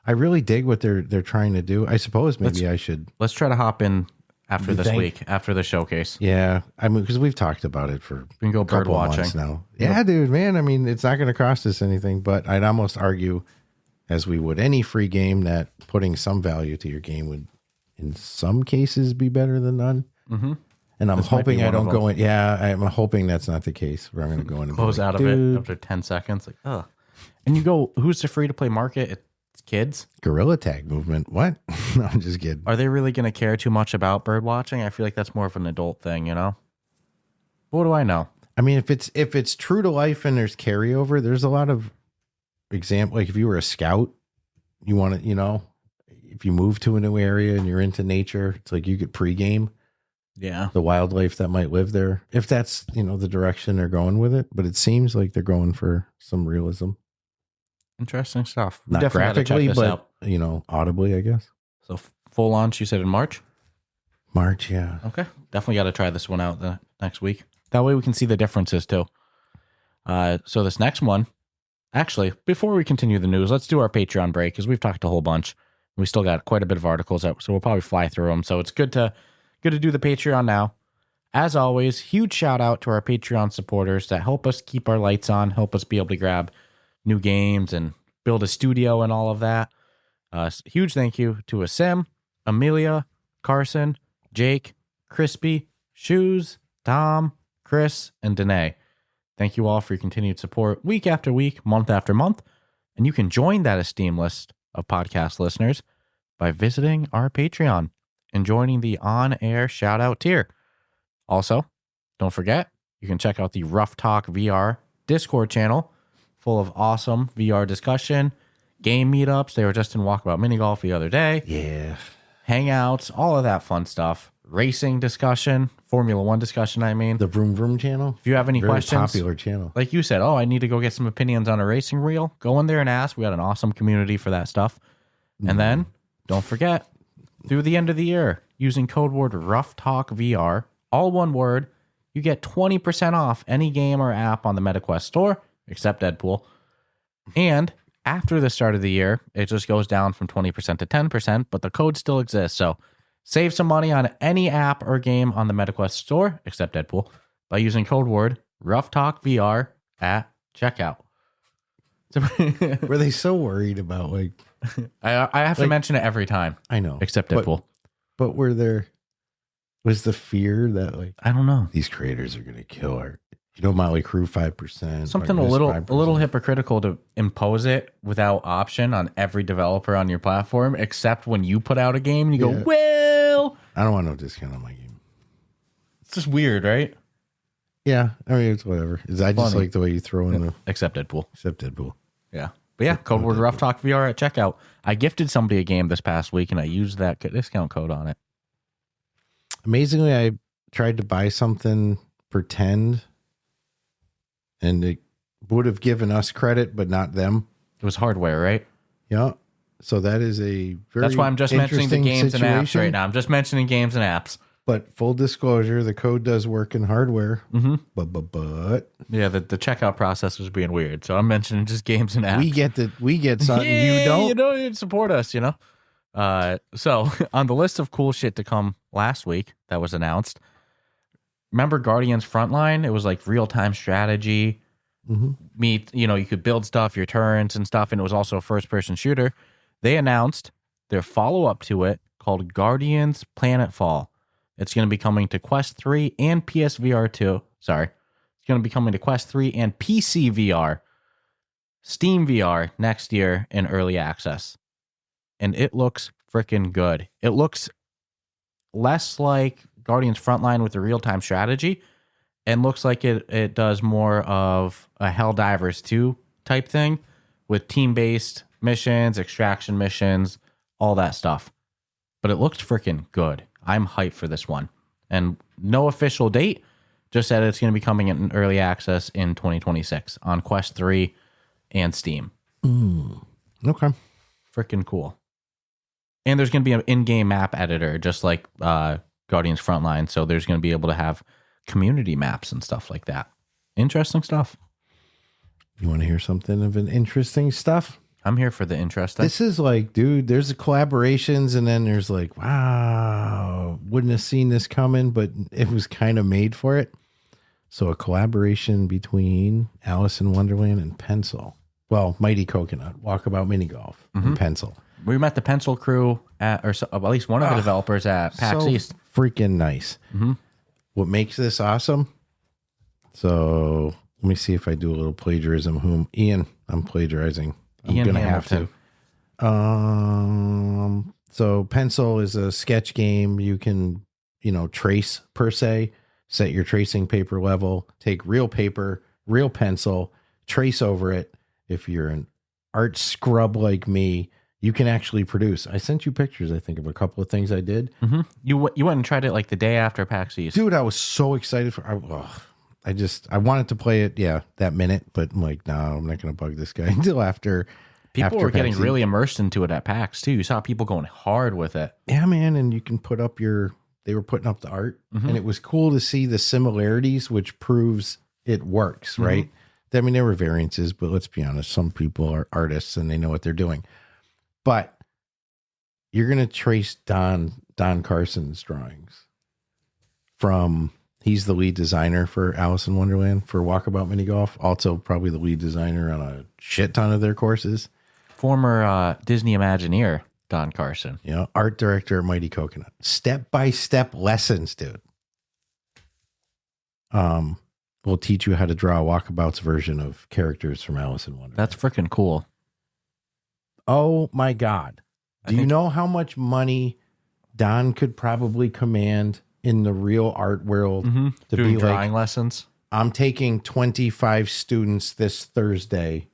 I really dig what they're trying to do. I suppose maybe I should. Let's try to hop in after this week, after the showcase. Yeah. I mean, because we've talked about it for we can go bird watching now. Yeah, dude, man. I mean, it's not going to cost us anything, but I'd almost argue, as we would any free game, that putting some value to your game would in some cases be better than none. And I'm This might be hoping I one of don't go them. in. Yeah, I'm hoping that's not the case where I'm going to go in and be Close like, out of "Dude, it after 10 seconds. Like, oh. And you go, who's the free to play market? It's kids. Gorilla tag movement. What? No, I'm just kidding. Are they really going to care too much about bird watching? I feel like that's more of an adult thing, you know? What do I know? I mean, if it's true to life and there's carryover, there's a lot of example. Like if you were a scout, you want to, if you move to a new area and you're into nature, it's like you could pregame Yeah. the wildlife that might live there. If that's, the direction they're going with it. But it seems like they're going for some realism. Interesting stuff. Not Definitely gotta check graphically, this but, out. audibly, I guess. So full launch, you said in March? March, yeah. Okay. Definitely got to try this one out the next week. That way we can see the differences too. So this next one, actually, before we continue the news, let's do our Patreon break because we've talked a whole bunch. We still got quite a bit of articles up, so we'll probably fly through them. So it's good to do the Patreon now. As always, huge shout out to our Patreon supporters that help us keep our lights on, help us be able to grab new games and build a studio and all of that. Huge thank you to Asim, Amelia, Carson, Jake, Crispy, Shoes, Tom, Chris, and Danae. Thank you all for your continued support week after week, month after month. And you can join that esteemed list of podcast listeners by visiting our Patreon and joining the on-air shout-out tier. Also, don't forget, you can check out the Ruff Talk VR Discord channel full of awesome VR discussion, game meetups. They were just in Walkabout Mini Golf the other day. Yeah. Hangouts, all of that fun stuff. Racing discussion, Formula One discussion, I mean. The Vroom Vroom channel. If you have any Very questions, popular channel. like you said, I need to go get some opinions on a racing reel. Go in there and ask. We got an awesome community for that stuff. And then, don't forget, through the end of the year, using code word Ruff Talk VR, all one word, you get 20% off any game or app on the MetaQuest store, except Deadpool. And after the start of the year, it just goes down from 20% to 10%, but the code still exists. So save some money on any app or game on the MetaQuest store, except Deadpool, by using code word Ruff Talk VR at checkout. Were they so worried about I have to mention it every time, I know, except Deadpool. But was the fear that I don't know. these creators are going to kill our, Motley Crue 5%. Something a little hypocritical to impose it without option on every developer on your platform, except when you put out a game and you go, well, I don't want no discount on my game. it's just weird, right? Yeah, I mean, it's whatever. I just Funny. like the way you throw in the Except Deadpool. except Deadpool. Yeah. But yeah, code word Ruff Talk VR at checkout. I gifted somebody a game this past week and I used that discount code on it. Amazingly, I tried to buy something pretend, and it would have given us credit, but not them. It was hardware, right? Yeah. So that is a very That's why I'm just mentioning the interesting games and apps situation. right now. I'm just mentioning games and apps. But full disclosure, the code does work in hardware. Mm-hmm. But Yeah, the checkout process was being weird. So I'm mentioning just games and apps. we get something you don't. You know, you'd support us, So on the list of cool shit to come last week that was announced, remember Guardians Frontline? It was like real-time strategy. Mhm. You could build stuff, your turrets and stuff, and it was also a first-person shooter. They announced their follow-up to it called Guardians Planetfall. It's going to be coming to Quest 3 and PSVR2. Sorry. It's going to be coming to Quest 3 and PC VR, Steam VR next year in early access. And it looks freaking good. It looks less like Guardians Frontline with the real-time strategy and looks like it does more of a Helldivers 2 type thing with team-based missions, extraction missions, all that stuff. But it looks freaking good. I'm hyped for this one. And no official date, just said it's going to be coming in early access in 2026 on Quest 3 and Steam. Okay. Freaking cool. And there's going to be an in-game map editor, just like Guardians Frontline. So there's going to be able to have community maps and stuff like that. Interesting stuff. You want to hear something of an interesting stuff? I'm here for the interesting. This is like, dude, there's the collaborations, and then there's like, wow, wouldn't have seen this coming, but it was kind of made for it. So a collaboration between Alice in Wonderland and Pencil. Well, Mighty Coconut, Walkabout Mini Golf, and Pencil. We met the Pencil crew at least one of the developers at PAX so East. Freaking nice. what makes this awesome. So let me see if I do a little plagiarism. Ian, I'm plagiarizing. I'm Ian gonna Hamilton. have to. So Pencil is a sketch game. You can, trace per se, set your tracing paper level, take real paper, real pencil, trace over it. If you're an art scrub like me, you can actually produce. I sent you pictures, I think, of a couple of things I did. Mm-hmm. You went and tried it like the day after PAX East. Dude, I was so excited for I wanted to play it, that minute, but I'm like, no, I'm not going to bug this guy until after. People were getting PAX East. really immersed into it at PAX too. You saw people going hard with it. Yeah, man, and you can put up they were putting up the art, and it was cool to see the similarities, which proves it works, right? I mean, there were variances, but let's be honest, some people are artists and they know what they're doing. But you're going to trace Don Carson's drawings from, he's the lead designer for Alice in Wonderland, for Walkabout Mini Golf, also probably the lead designer on a shit ton of their courses. Former Disney Imagineer, Don Carson. Art director at Mighty Coconut. Step-by-step lessons, dude. We'll teach you how to draw Walkabout's version of characters from Alice in Wonderland. That's freaking cool. Oh my God. Do you know how much money Don could probably command in the real art world to doing be drawing like, lessons? I'm taking 25 students this Thursday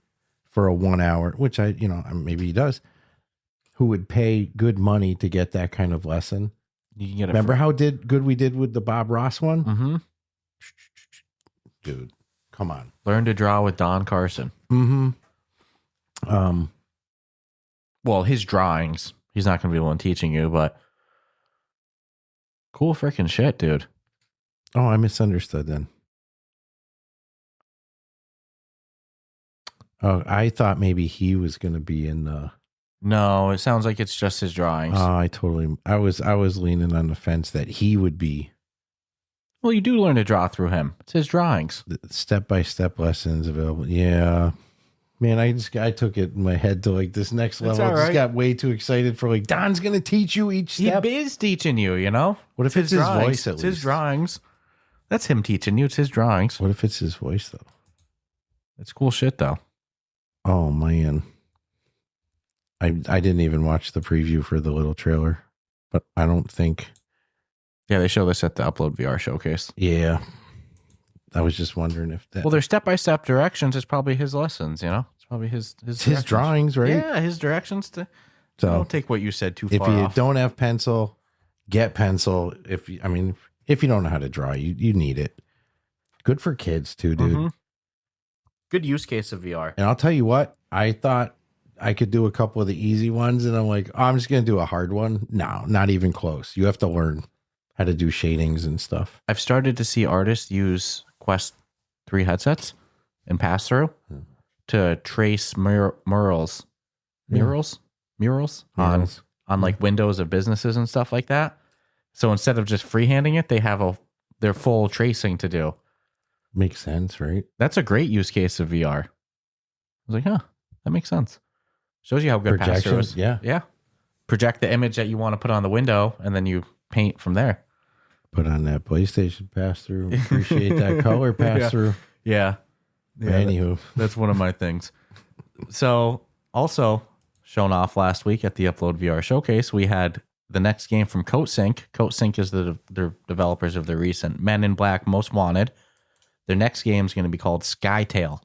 for a 1 hour, which maybe he does, who would pay good money to get that kind of lesson. You can get it. Remember how good we did with the Bob Ross one? Mm-hmm. Dude, come on. Learn to draw with Don Carson. Mm-hmm. Well, his drawings, he's not going to be the one teaching you, but cool freaking shit, dude. Oh, I misunderstood then. Oh, I thought maybe he was going to be in the. No, it sounds like it's just his drawings. I was leaning on the fence that he would be. Well, you do learn to draw through him. It's his drawings. Step-by-step lessons available. Yeah. Man, I took it in my head to like this next level. I just got way too excited for like, Don's going to teach you each step. He is teaching you, What if it's his voice at It's least? his drawings. That's him teaching you. It's his drawings. What if it's his voice though? It's cool shit though. Oh man. I didn't even watch the preview for the little trailer, but I don't think. Yeah, they show this at the Upload VR showcase. Yeah. I was just wondering if that. Well, their step-by-step directions is probably his lessons, It's probably his drawings, right? Yeah, his directions. So don't take what you said too if far you off. don't have pencil, get pencil. If you don't know how to draw, you need it. Good for kids too, dude. Mm-hmm. Good use case of VR. And I'll tell you what, I thought I could do a couple of the easy ones, and I'm like, I'm just going to do a hard one. No, not even close. You have to learn how to do shadings and stuff. I've started to see artists use Quest 3 headsets and pass through to trace murals on like windows of businesses and stuff like that. So instead of just freehanding it, they have their full tracing to do. Makes sense, right? That's a great use case of VR. I was like, that makes sense. Shows you how good pass through is. Yeah. Project the image that you want to put on the window, and then you paint from there. Put on that PlayStation pass through. Appreciate that color pass through. Yeah. Anywho, that's one of my things. So, also shown off last week at the Upload VR showcase, we had the next game from CoatSync. CoatSync is the developers of the recent Men in Black Most Wanted. Their next game is going to be called Skytail,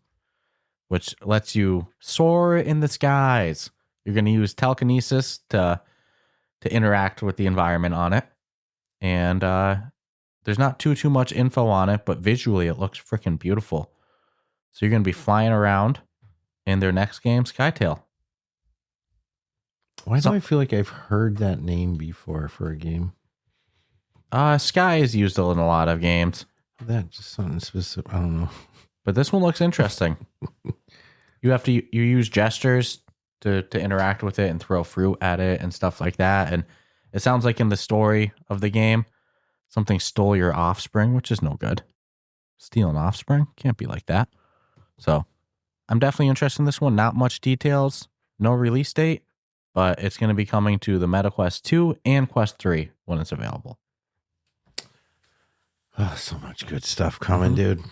which lets you soar in the skies. You're going to use telekinesis to interact with the environment on it. And there's not too much info on it, but visually it looks freaking beautiful. So you're going to be flying around in their next game, Skytail. Why do I feel like I've heard that name before for a game? Sky is used in a lot of games. That just something specific. I don't know. But this one looks interesting. You use gestures to interact with it and throw fruit at it and stuff like that. And it sounds like in the story of the game, something stole your offspring, which is no good. Stealing offspring can't be like that. So I'm definitely interested in this one. Not much details, no release date, but it's going to be coming to the MetaQuest 2 and Quest 3 when it's available. Oh, so much good stuff coming, dude.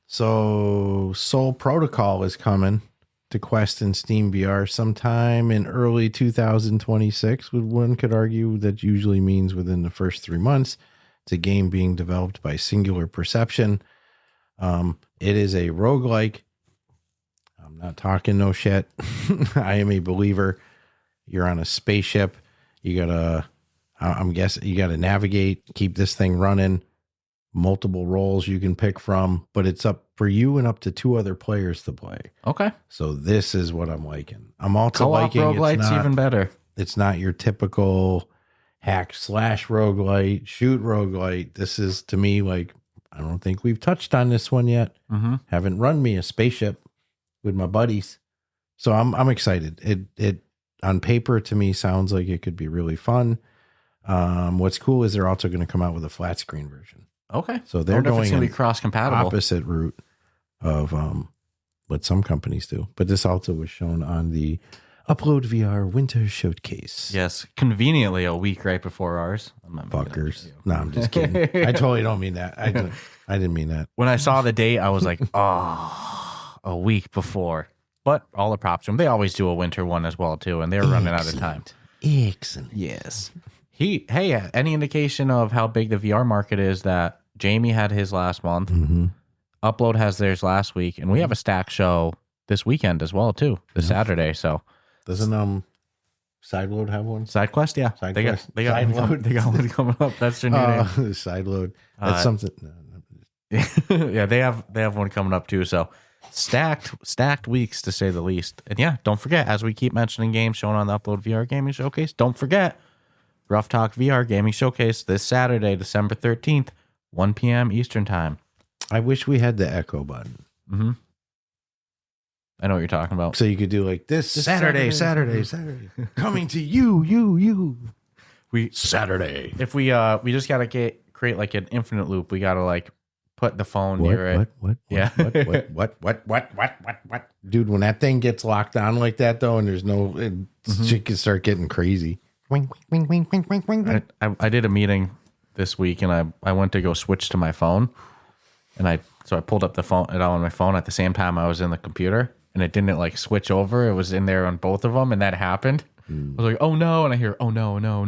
So Soul Protocol is coming to Quest and Steam VR sometime in early 2026. One could argue that usually means within the first 3 months. It's a game being developed by Singular Perception. It is a roguelike. I'm not talking no shit. I am a believer. You're on a spaceship. I'm guessing you gotta navigate, keep this thing running. Multiple roles you can pick from, but it's up for you and up to 2 other players to play. Okay. So this is what I'm liking. I'm also Co-op liking roguelite's even better. It's not your typical hack slash roguelite, shoot roguelite. This is, to me, like, I don't think we've touched on this one yet. Haven't run me a spaceship with my buddies. So I'm excited. It on paper to me sounds like it could be really fun. What's cool is they're also going to come out with a flat screen version. Okay. So they're going to be cross-compatible. Opposite route of what some companies do. But this also was shown on the Upload VR Winter Showcase. Yes. Conveniently a week right before ours. Fuckers. No, I'm just kidding. I totally don't mean that. I didn't mean that. When I saw the date, I was like, oh, a week before. But all the props to them. They always do a winter one as well, too. And they're running out of time. Excellent. Yes. Hey, any indication of how big the VR market is that Jamie had his last month. Upload has theirs last week, and we have a stack show this weekend as well too, this Saturday. So doesn't Sideload have one? SideQuest, yeah, they got one coming up. That's their new name. Sideload. That's something. Yeah, they have one coming up too. So stacked weeks to say the least. And yeah, don't forget, as we keep mentioning games shown on the Upload VR Gaming Showcase, don't forget Ruff Talk VR Gaming Showcase this Saturday, December 13th. 1 p.m. Eastern time. I wish we had the echo button. I know what you're talking about. So you could do like this Saturday. Coming to you. Saturday. If we just gotta create like an infinite loop. We gotta like put the phone near it. What? Yeah. What? Dude, when that thing gets locked on like that though, and there's no, shit can start getting crazy. I did a meeting this week, and I went to go switch to my phone, and I pulled up it on my phone at the same time I was in the computer, and it didn't like switch over. It was in there on both of them, and that happened. I was like, oh no, and I hear, oh no. No.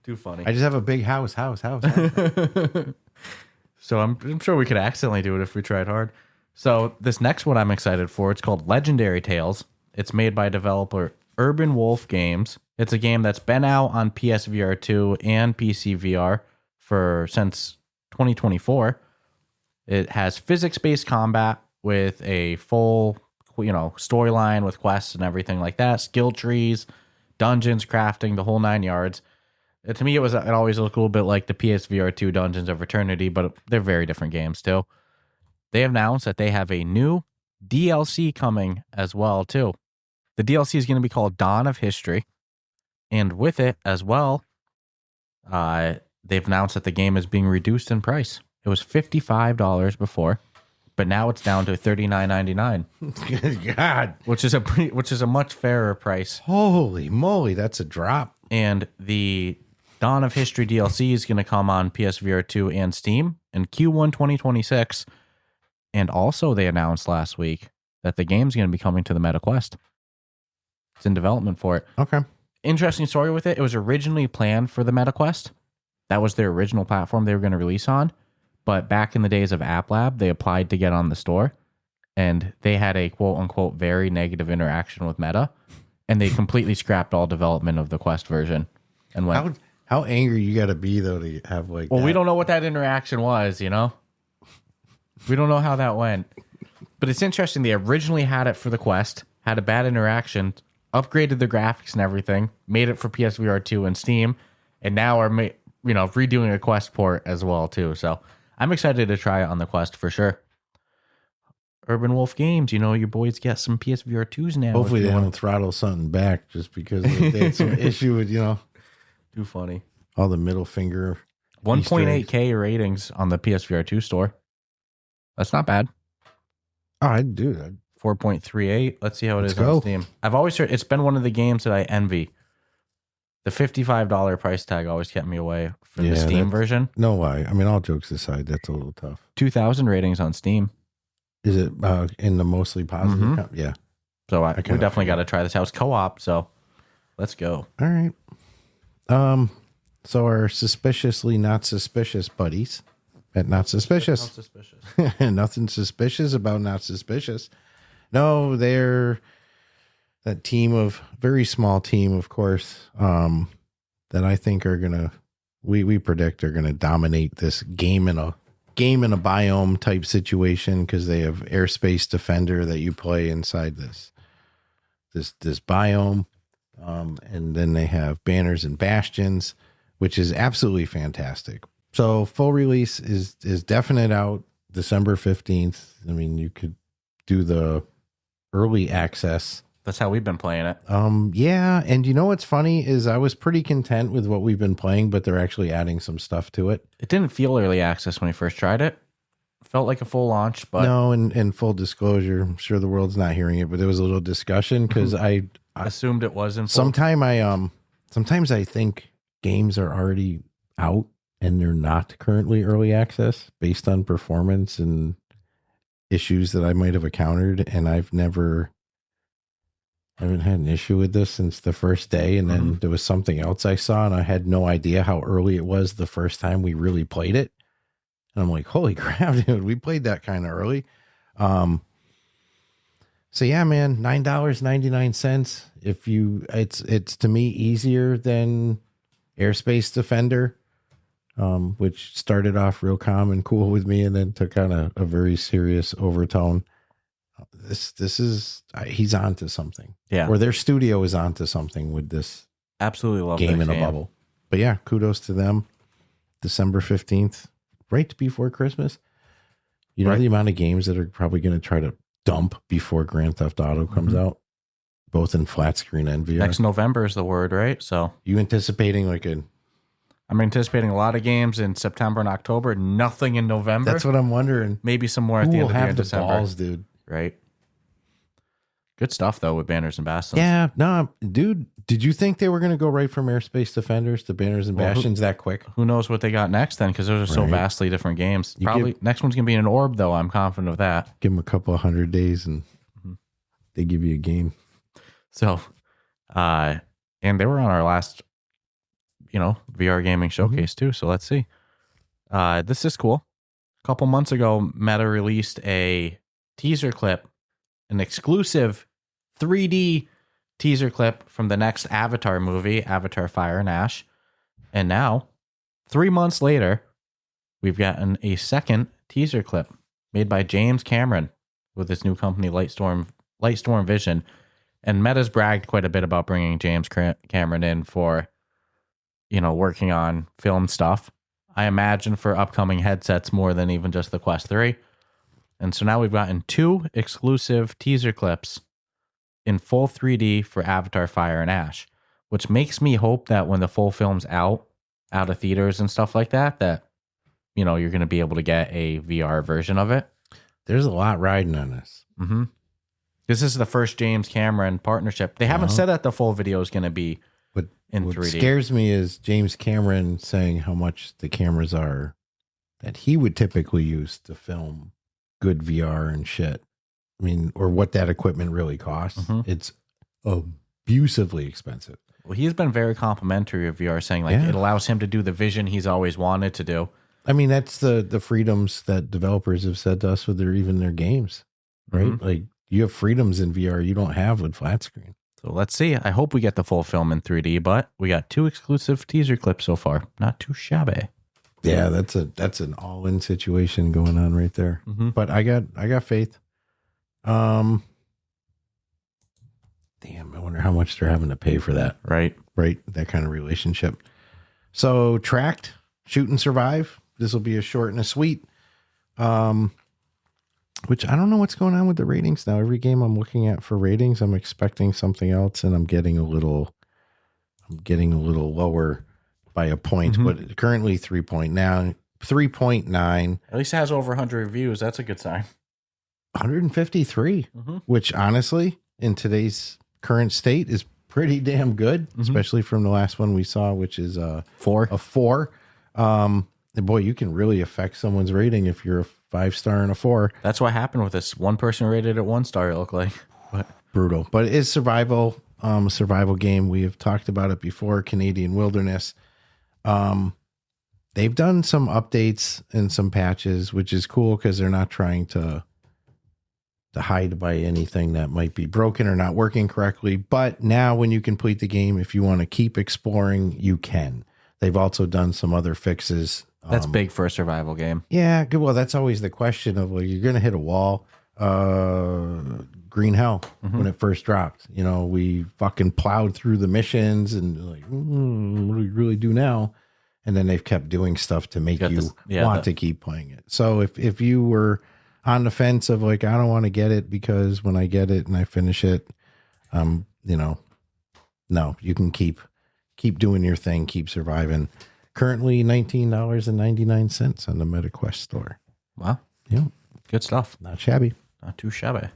Too funny. I just have a big house. So I'm sure we could accidentally do it if we tried hard. So this next one I'm excited for. It's called Legendary Tales. It's made by developer Urban Wolf Games. It's a game that's been out on PS VR2 and PC VR since 2024. It has physics-based combat with a full, storyline with quests and everything like that, skill trees, dungeons, crafting, the whole 9 yards. To me, it always looked a little bit like the PS VR2 Dungeons of Eternity, but they're very different games too. They have announced that they have a new DLC coming as well too. The DLC is going to be called Dawn of History. And with it as well, they've announced that the game is being reduced in price. It was $55 before, but now it's down to $39.99. Good God, which is a much fairer price. Holy moly, that's a drop. And the Dawn of History DLC is going to come on PSVR 2 and Steam in Q1 2026. And also, they announced last week that the game's going to be coming to the MetaQuest. It's in development for it. Okay. Interesting story with it. It was originally planned for the MetaQuest. That was their original platform they were going to release on. But back in the days of App Lab, they applied to get on the store. And they had a quote-unquote very negative interaction with Meta. And they completely scrapped all development of the Quest version. And went, how angry you got to be, though, to have like we don't know what that interaction was, We don't know how that went. But it's interesting. They originally had it for the Quest, had a bad interaction, upgraded the graphics and everything, made it for PSVR 2 and Steam, and now are redoing a Quest port as well too. So I'm excited to try it on the Quest for sure. Urban Wolf Games, your boys get some PSVR 2s now. Hopefully they don't throttle something back just because they had some issue with, Too funny. All the middle finger. 1.8K ratings on the PSVR 2 store. That's not bad. Oh, I'd do that. 4.38. Let's see how it is on Steam. I've always heard it's been one of the games that I envy. The $55 price tag always kept me away from the Steam version. No lie. I mean, all jokes aside, that's a little tough. 2,000 ratings on Steam. Is it in the mostly positive? Mm-hmm. Yeah. So we definitely got to try this out. It's co-op, so let's go. All right. So our suspiciously not suspicious buddies at Not Suspicious. Not suspicious. Nothing suspicious about Not Suspicious. No, they're that very small team, of course, that I think are gonna we predict are gonna dominate this game in a biome type situation because they have Airspace Defender that you play inside this biome, and then they have Banners and Bastions, which is absolutely fantastic. So full release is definite out December 15th. I mean, you could do the early access. That's how we've been playing it. Yeah, and you know what's funny is I was pretty content with what we've been playing, but they're actually adding some stuff to it. It didn't feel early access when we first tried it. Felt like a full launch, but no. And full disclosure, I'm sure the world's not hearing it, but there was a little discussion because I assumed it was in full. Sometimes I think games are already out and they're not currently early access based on performance and issues that I might have encountered, and I haven't had an issue with this since the first day. And then there was something else I saw, and I had no idea how early it was the first time we really played it. And I'm like, holy crap, dude, we played that kind of early. So yeah, man, $9.99. It's to me easier than Airspace Defender, which started off real calm and cool with me and then took on a very serious overtone. This is he's onto something. Yeah. Or their studio is onto something with this. Absolutely love game that in a bubble. But yeah, kudos to them. December 15th, right before Christmas. You know the amount of games that are probably going to try to dump before Grand Theft Auto comes out, both in flat screen and VR. Next November is the word, right? So you anticipating I'm anticipating a lot of games in September and October. Nothing in November. That's what I'm wondering. Maybe some more at the end of the year in December. Balls, dude. Right. Good stuff though with Banners and Bastions. Yeah, no, dude. Did you think they were going to go right from Airspace Defenders to Banners and Bastions that quick? Who knows what they got next then? Because those are so vastly different games. Probably next one's gonna be an orb though. I'm confident of that. Give them a couple of 100 days and they give you a game. So, and they were on our last, VR gaming showcase too. So let's see. This is cool. A couple months ago, Meta released a teaser clip, an exclusive 3D teaser clip from the next Avatar movie, Avatar Fire and Ash. And now, 3 months later, we've gotten a second teaser clip made by James Cameron with his new company, Lightstorm Vision. And Meta's bragged quite a bit about bringing James Cameron in for, working on film stuff. I imagine for upcoming headsets more than even just the Quest 3. And so now we've gotten 2 exclusive teaser clips in full 3D for Avatar Fire and Ash, which makes me hope that when the full film's out of theaters and stuff like that, you're going to be able to get a VR version of it. There's a lot riding on this. Mm-hmm. This is the first James Cameron partnership. They haven't said that the full video is going to be in 3D. What scares me is James Cameron saying how much the cameras are that he would typically use to film good VR and shit. I mean, or what that equipment really costs. It's abusively expensive. Well, he's been very complimentary of VR, saying it allows him to do the vision he's always wanted to do. I mean, that's the freedoms that developers have said to us with their games, right? Like you have freedoms in VR you don't have with flat screen. So let's see. I hope we get the full film in 3D, but we got 2 exclusive teaser clips so far. Not too shabby. Yeah, that's an all-in situation going on right there. But I got faith. Damn, I wonder how much they're having to pay for that. Right. That kind of relationship. So Tracked, Shoot and Survive. This will be a short and a sweet. Which I don't know what's going on with the ratings now. Every game I'm looking at for ratings, I'm expecting something else, and I'm getting a little lower by a point, but currently 3.9. At least it has over 100 reviews. That's a good sign. 153, which honestly, in today's current state, is pretty damn good, especially from the last one we saw, which is a 4. And boy, you can really affect someone's rating if you're a 5-star and a 4. That's what happened with this. One person rated it 1 star, it looked like. But brutal. But it is survival game. We have talked about it before, Canadian Wilderness. They've done some updates and some patches, which is cool because they're not trying to hide by anything that might be broken or not working correctly. But now when you complete the game, if you want to keep exploring, you can. They've also done some other fixes. That's big for a survival game. Yeah, good. Well, that's always the question of, like, you're going to hit a wall. Green Hell, when it first dropped, we fucking plowed through the missions and like, what do we really do now? And then they've kept doing stuff to make you want to keep playing it. So if you were on the fence of like, I don't want to get it because when I get it and I finish it, no, you can keep doing your thing, keep surviving. Currently $19.99 on the MetaQuest store. Wow. Yeah. Good stuff. Not shabby. Not too shabby.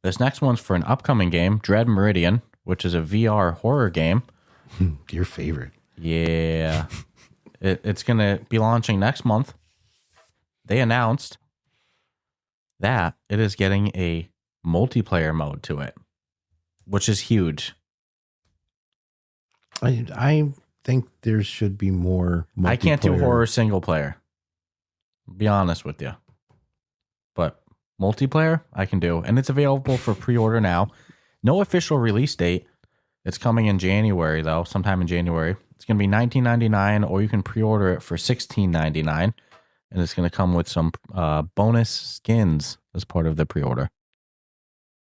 This next one's for an upcoming game, Dread Meridian, which is a VR horror game. Your favorite. Yeah. It's going to be launching next month. They announced that it is getting a multiplayer mode to it, which is huge. I think there should be more multiplayer. I can't do horror single player. Be honest with you. But multiplayer, I can do. And it's available for pre-order now. No official release date. It's coming in January, though, sometime in January. It's going to be $19.99, or you can pre-order it for $16.99. And it's going to come with some bonus skins as part of the pre-order.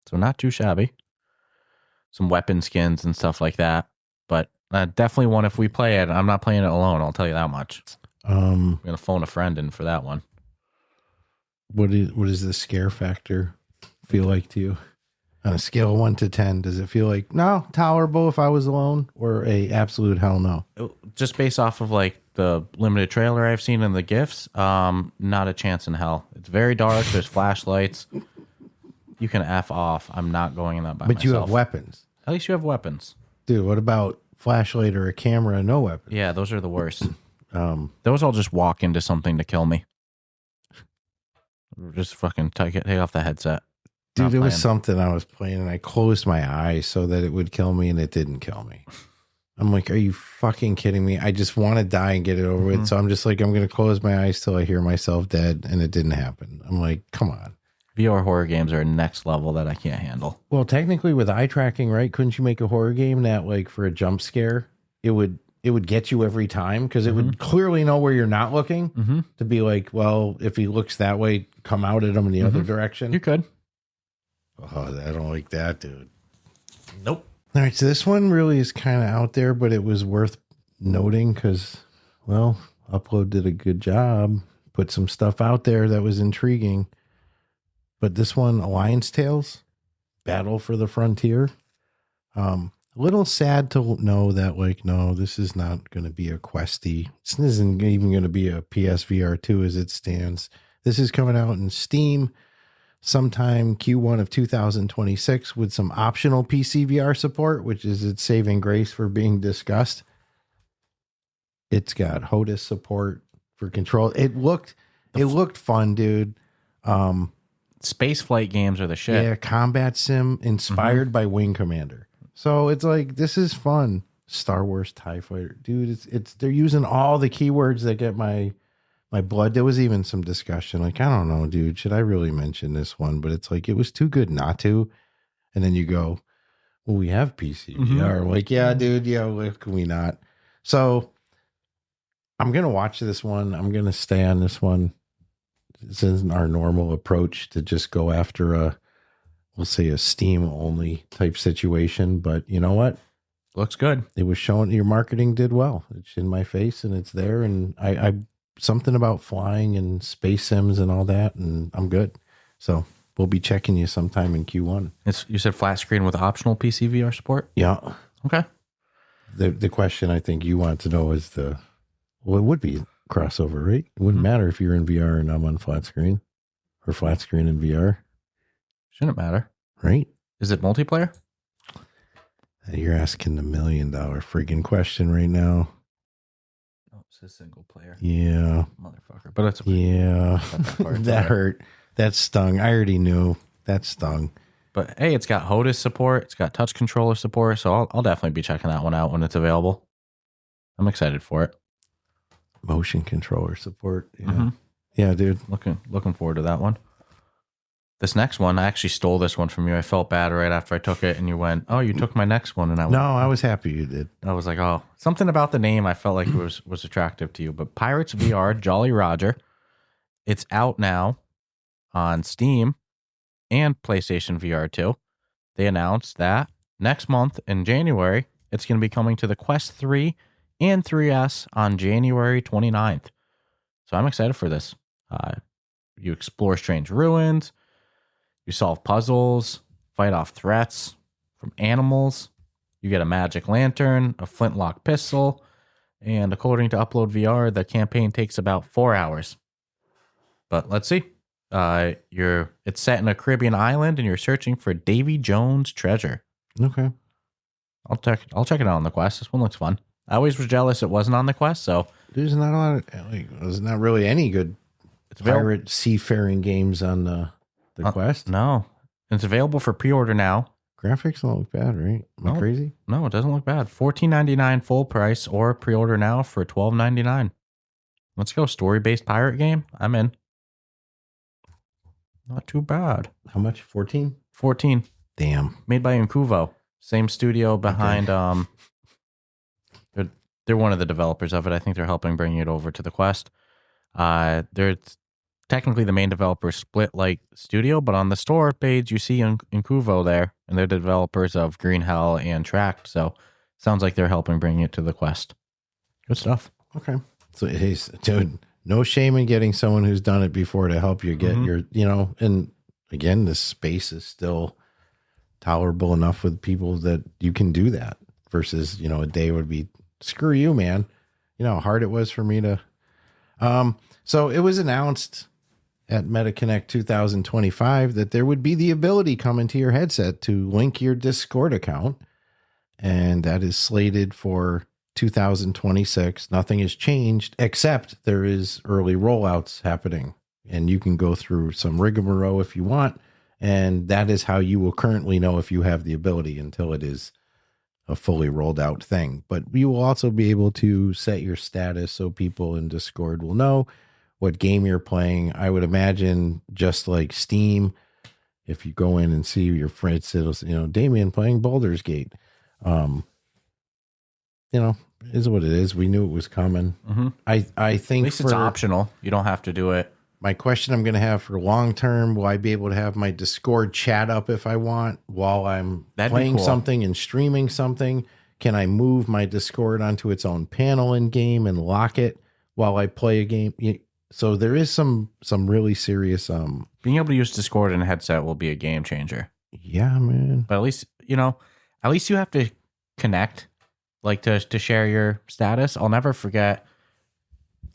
So not too shabby. Some weapon skins and stuff like that. But definitely one if we play it. I'm not playing it alone, I'll tell you that much. I'm going to phone a friend in for that one. What is the scare factor feel like to you? On a scale of 1 to 10, does it feel like, no, tolerable if I was alone, or a absolute hell no? Just based off of like the limited trailer I've seen and the GIFs, not a chance in hell. It's very dark. There's flashlights. You can F off. I'm not going in that by myself. But you have weapons. At least you have weapons. Dude, what about flashlight or a camera and no weapon? Yeah, those are the worst. Those all just walk into something to kill me. Just fucking take off the headset. Dude, there was something I was playing and I closed my eyes so that it would kill me, and it didn't kill me. I'm like, are you fucking kidding me? I just want to die and get it over with. So I'm just like, I'm going to close my eyes till I hear myself dead, and it didn't happen. I'm like, come on. VR horror games are next level that I can't handle. Well, technically with eye tracking, right? Couldn't you make a horror game that, like, for a jump scare, it would get you every time, because it would clearly know where you're not looking to be like, well, if he looks that way, come out at him in the other direction. You could. Oh, I don't like that, dude. Nope. All right, so this one really is kind of out there, but it was worth noting because, well, Upload did a good job, put some stuff out there that was intriguing. But this one, Alliance Tales, Battle for the Frontier. A little sad to know that, like, no, this is not going to be a Questy. This isn't even going to be a PSVR2 as it stands. This is coming out in Steam sometime Q1 of 2026 with some optional PC VR support, which is its saving grace for being discussed. It's got HOTAS support for control. It looked fun, dude. Space flight games are the shit. Yeah, combat sim inspired by Wing Commander. So it's like, this is fun. Star Wars TIE Fighter. Dude, it's they're using all the keywords that get my blood. There was even some discussion, like, I don't know, dude, should I really mention this one? But it's like, it was too good not to. And then you go, well, we have PC VR. Like, yeah, dude, yeah, like, can we not? So I'm going to watch this one. I'm going to stay on this one. This isn't our normal approach to just go after we'll say a Steam only type situation. But you know what? Looks good. It was showing, your marketing did well. It's in my face and it's there. And I something about flying and space sims and all that, and I'm good. So we'll be checking you sometime in Q1. You said flat screen with optional PC VR support? Yeah. Okay. The question I think you want to know is it would be crossover, right? It wouldn't matter if you're in VR and I'm on flat screen, or flat screen in VR. Shouldn't matter. Right? Is it multiplayer? You're asking the $1 million freaking question right now. Oh, it's a single player. Yeah. Motherfucker. But it's that hurt. That stung. I already knew. That stung. But hey, it's got HOTAS support. It's got touch controller support. So I'll definitely be checking that one out when it's available. I'm excited for it. Motion controller support. Yeah. Mm-hmm. Yeah, dude. Looking forward to that one. This next one, I actually stole this one from you. I felt bad right after I took it, and you went, "Oh, you took my next one," and I went, No, I was happy you did. I was like, "Oh, something about the name I felt like it was attractive to you." But Pirates VR Jolly Roger, it's out now on Steam and PlayStation VR2. They announced that next month in January, it's going to be coming to the Quest 3 and 3S on January 29th. So I'm excited for this. You explore strange ruins. You solve puzzles, fight off threats from animals. You get a magic lantern, a flintlock pistol, and according to Upload VR, the campaign takes about 4 hours. But let's see. It's set in a Caribbean island, and you're searching for Davy Jones' treasure. Okay. I'll check it out on the Quest. This one looks fun. I always was jealous it wasn't on the Quest, so There's not a lot of there's not really any good pirate seafaring games on the Quest. No. It's available for pre-order now. Graphics don't look bad, right? Am I crazy? No, it doesn't look bad. $14.99 full price or pre-order now for $12.99. Let's go. Story-based pirate game. I'm in. Not too bad. How much? 14? 14. Damn. Made by Incuvo. Same studio behind they're one of the developers of it. I think they're helping bring it over to the Quest. They're technically the main developer Split Light Studio, but on the store page you see Incuvo there, and they're the developers of Green Hell and Tract. So sounds like they're helping bring it to the Quest. Good stuff. Okay. So he's dude, no shame in getting someone who's done it before to help you get your, and again, this space is still tolerable enough with people that you can do that versus, a day would be screw you, man. You know how hard it was for me to, so it was announced at MetaConnect 2025 that there would be the ability coming to your headset to link your Discord account. And that is slated for 2026. Nothing has changed except there is early rollouts happening, and you can go through some rigmarole if you want. And that is how you will currently know if you have the ability until it is a fully rolled out thing. But you will also be able to set your status so people in Discord will know what game you're playing. I would imagine just like Steam, if you go in and see your friends, it'll, Damien playing Baldur's Gate. Is what it is. We knew it was coming. Mm-hmm. I think at least it's optional. You don't have to do it. My question I'm going to have for long term, will I be able to have my Discord chat up if I want while I'm playing something and streaming something? Can I move my Discord onto its own panel in game and lock it while I play a game? So there is some really serious being able to use Discord in a headset will be a game changer. Yeah, man. But at least you have to connect, like to share your status. I'll never forget.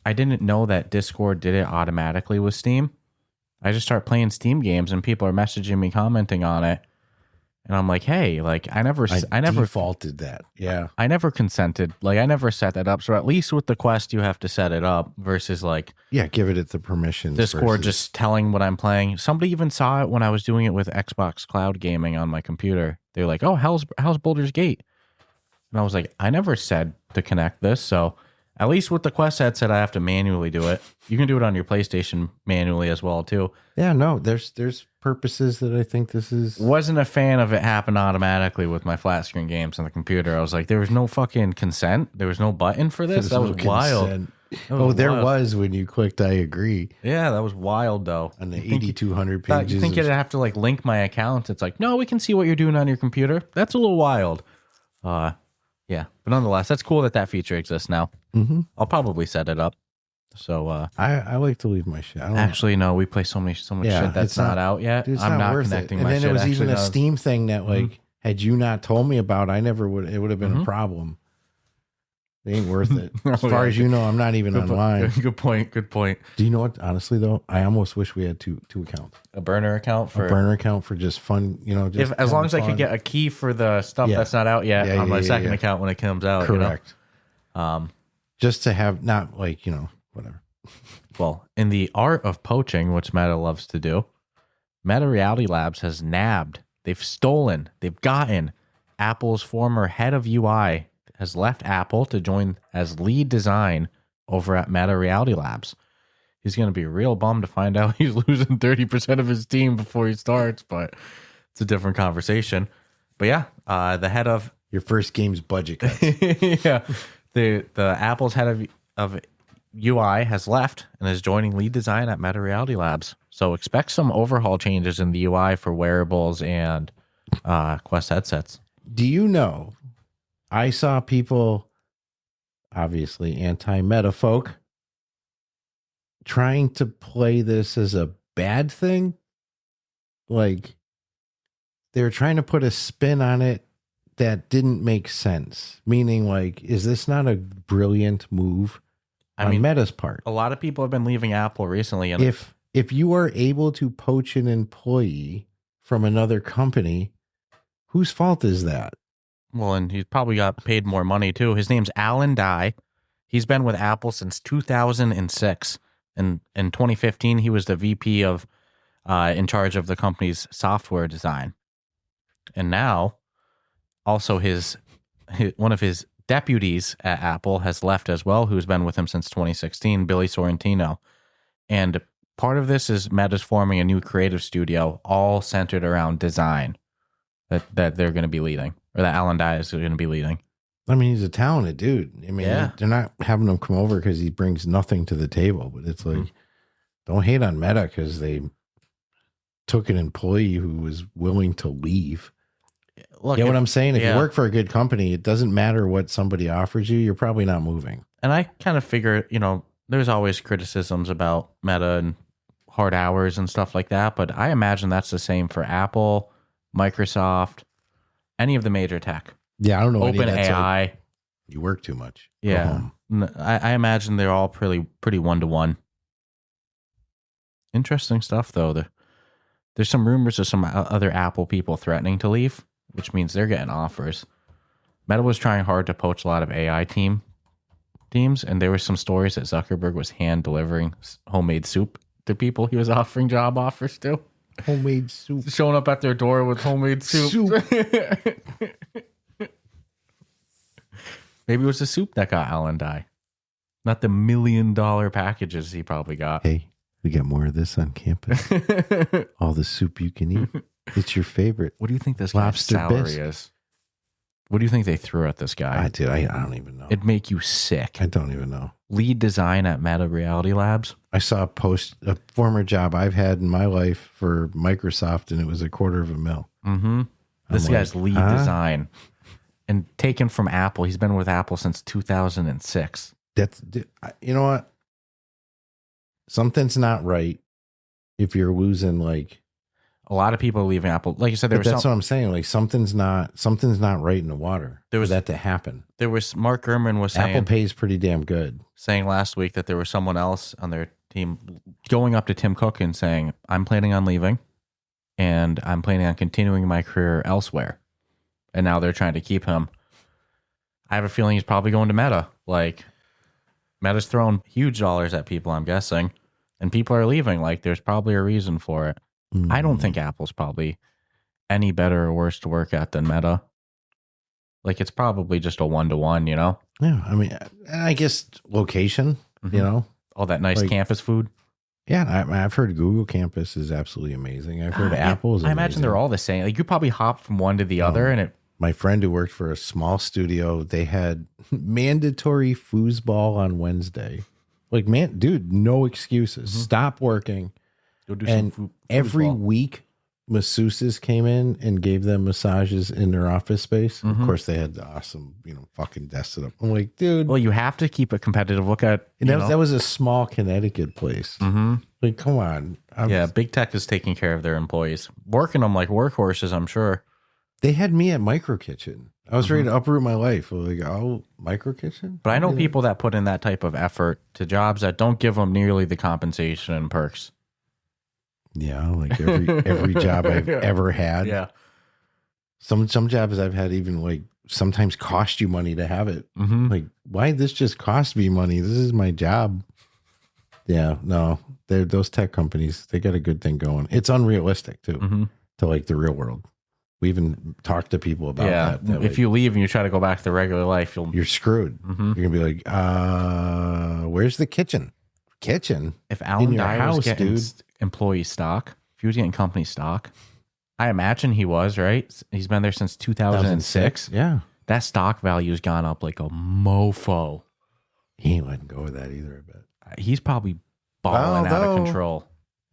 I didn't know that Discord did it automatically with Steam. I just start playing Steam games and people are messaging me, commenting on it. And I'm like, hey, I never defaulted that. Yeah. I never consented. I never set that up. So at least with the Quest, you have to set it up versus give it the permissions. Discord just telling what I'm playing. Somebody even saw it when I was doing it with Xbox Cloud Gaming on my computer. They're like, oh, how's Baldur's Gate? And I was like, I never said to connect this. So at least with the Quest headset, I have to manually do it. You can do it on your PlayStation manually as well, too. Yeah, no, there's purposes that I think this is. Wasn't a fan of it happen automatically with my flat screen games on the computer. I was like, there was no fucking consent. There was no button for this. That was wild. There was when you clicked I agree. Yeah, that was wild, though. On the 8,200 pages. You think you'd have to link my account. It's like, no, we can see what you're doing on your computer. That's a little wild. Yeah, but nonetheless, that's cool that feature exists now. Mm-hmm. I'll probably set it up. So I like to leave my shit. Actually, no, we play so much shit that's not out yet. Dude, I'm not connecting my shit. And then it was even a Steam thing that had you not told me about, it would have been a problem. They ain't worth it. As far as you know, I'm not even online. Good point. Do you know what? Honestly, though, I almost wish we had two accounts. A burner account for just fun. Just as long as I could get a key for the stuff that's not out yet on my second account when it comes out. Correct. Just to have not whatever. Well, in the art of poaching, which Meta loves to do, Meta Reality Labs has nabbed, they've stolen, they've gotten Apple's former head of UI has left Apple to join as lead design over at Meta Reality Labs. He's going to be real bummed to find out he's losing 30% of his team before he starts, but it's a different conversation. But yeah, the head of your first game's budget cuts. yeah, the Apple's head of UI has left and is joining lead design at Meta Reality Labs. So expect some overhaul changes in the UI for wearables and Quest headsets. Do you know? I saw people, obviously anti-Meta folk, trying to play this as a bad thing. Like, they were trying to put a spin on it that didn't make sense. Meaning, like, is this not a brilliant move on Meta's part? A lot of people have been leaving Apple recently. And if you are able to poach an employee from another company, whose fault is that? Well, and he's probably got paid more money, too. His name's Alan Dye. He's been with Apple since 2006. And in 2015, he was the VP of in charge of the company's software design. And now, also one of his deputies at Apple has left as well, who's been with him since 2016, Billy Sorrentino. And part of this is Meta's forming a new creative studio, all centered around design that they're going to be leading. Or that Alan Dye is going to be leading. I mean, he's a talented dude. I mean, they're not having him come over because he brings nothing to the table. But it's like, don't hate on Meta because they took an employee who was willing to leave. Look, you know what I'm saying? If you work for a good company, it doesn't matter what somebody offers you. You're probably not moving. And I kind of figure, there's always criticisms about Meta and hard hours and stuff like that. But I imagine that's the same for Apple, Microsoft, any of the major tech. Yeah, I don't know. OpenAI. You work too much. Yeah. I imagine they're all pretty one-to-one. Interesting stuff, though. There's some rumors of some other Apple people threatening to leave, which means they're getting offers. Meta was trying hard to poach a lot of AI teams, and there were some stories that Zuckerberg was hand-delivering homemade soup to people he was offering job offers to. Homemade soup. Showing up at their door with homemade soup. Maybe it was the soup that got Alan Dye. Not the $1 million packages he probably got. Hey, we got more of this on campus. All the soup you can eat. It's your favorite. What do you think this guy's salary is? What do you think they threw at this guy? I don't even know. It'd make you sick. I don't even know. Lead design at Meta Reality Labs. I saw a former job I've had in my life for Microsoft, and it was $250,000. Mm-hmm. This guy's lead design. And taken from Apple. He's been with Apple since 2006. You know what? Something's not right if you're losing like. A lot of people are leaving Apple. Like you said, that's what I'm saying. Like something's not right in the water. There was for that to happen. There was Mark Gurman was saying Apple pays pretty damn good. Saying last week that there was someone else on their team going up to Tim Cook and saying, "I'm planning on leaving, and I'm planning on continuing my career elsewhere." And now they're trying to keep him. I have a feeling he's probably going to Meta. Like Meta's throwing huge dollars at people, I'm guessing, and people are leaving. Like there's probably a reason for it. I don't think Apple's probably any better or worse to work at than Meta. Like it's probably just a 1-to-1, Yeah, I mean, I guess location, all that nice campus food. Yeah, I've heard Google campus is absolutely amazing. I've heard Apple's. I imagine they're all the same. Like you probably hop from one to the other, and my friend who worked for a small studio, they had mandatory foosball on Wednesday. Like, man, dude, no excuses. Stop working. Go do and some every week, masseuses came in and gave them massages in their office space. Of course, they had the awesome, fucking desk set up. I'm like, dude. Well, you have to keep it competitive. Look at that was a small Connecticut place. Like, come on. Big tech is taking care of their employees, working them like workhorses. I'm sure. They had me at Micro Kitchen. I was ready to uproot my life. Like, oh, micro kitchen. But I know people that put in that type of effort to jobs that don't give them nearly the compensation and perks. Yeah, like every job I've ever had. Yeah. Some jobs I've had even like sometimes cost you money to have it. Like, why this just cost me money? This is my job. Yeah, no, those tech companies, they got a good thing going. It's unrealistic too to like the real world. We even talked to people about that if you leave and you try to go back to regular life, you're screwed. You're gonna be like, where's the kitchen? If Alan Dyer was getting dude. Employee stock, if he was getting company stock, I imagine he was, right? He's been there since 2006. Yeah. That stock value has gone up like a mofo. He ain't letting go of that either, I bet. He's probably balling out of control.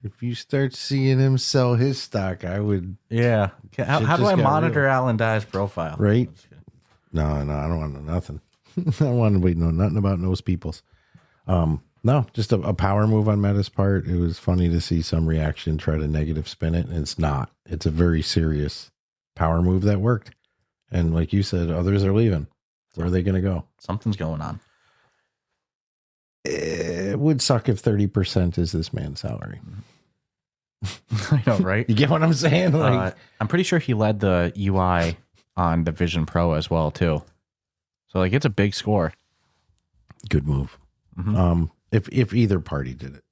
If you start seeing him sell his stock, I would. Yeah. How do I monitor Alan Dyer's profile? Right? No, I don't want to know nothing. I don't want to know nothing about those peoples. No, just a power move on Meta's part. It was funny to see some reaction try to negative spin it, and it's not. It's a very serious power move that worked. And like you said, others are leaving. Where are they going to go? Something's going on. It would suck if 30% is this man's salary. I know, right? You get what I'm saying? Like, I'm pretty sure he led the UI on the Vision Pro as well, too. So, like, it's a big score. Good move. If either party did it.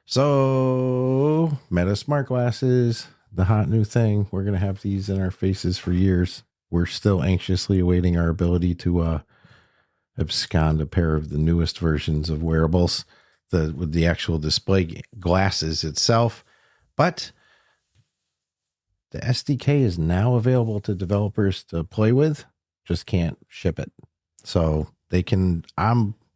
So, Meta smart glasses, the hot new thing. We're going to have these in our faces for years. We're still anxiously awaiting our ability to abscond a pair of the newest versions of wearables, with the actual display glasses itself. But the SDK is now available to developers to play with, just can't ship it. So they can,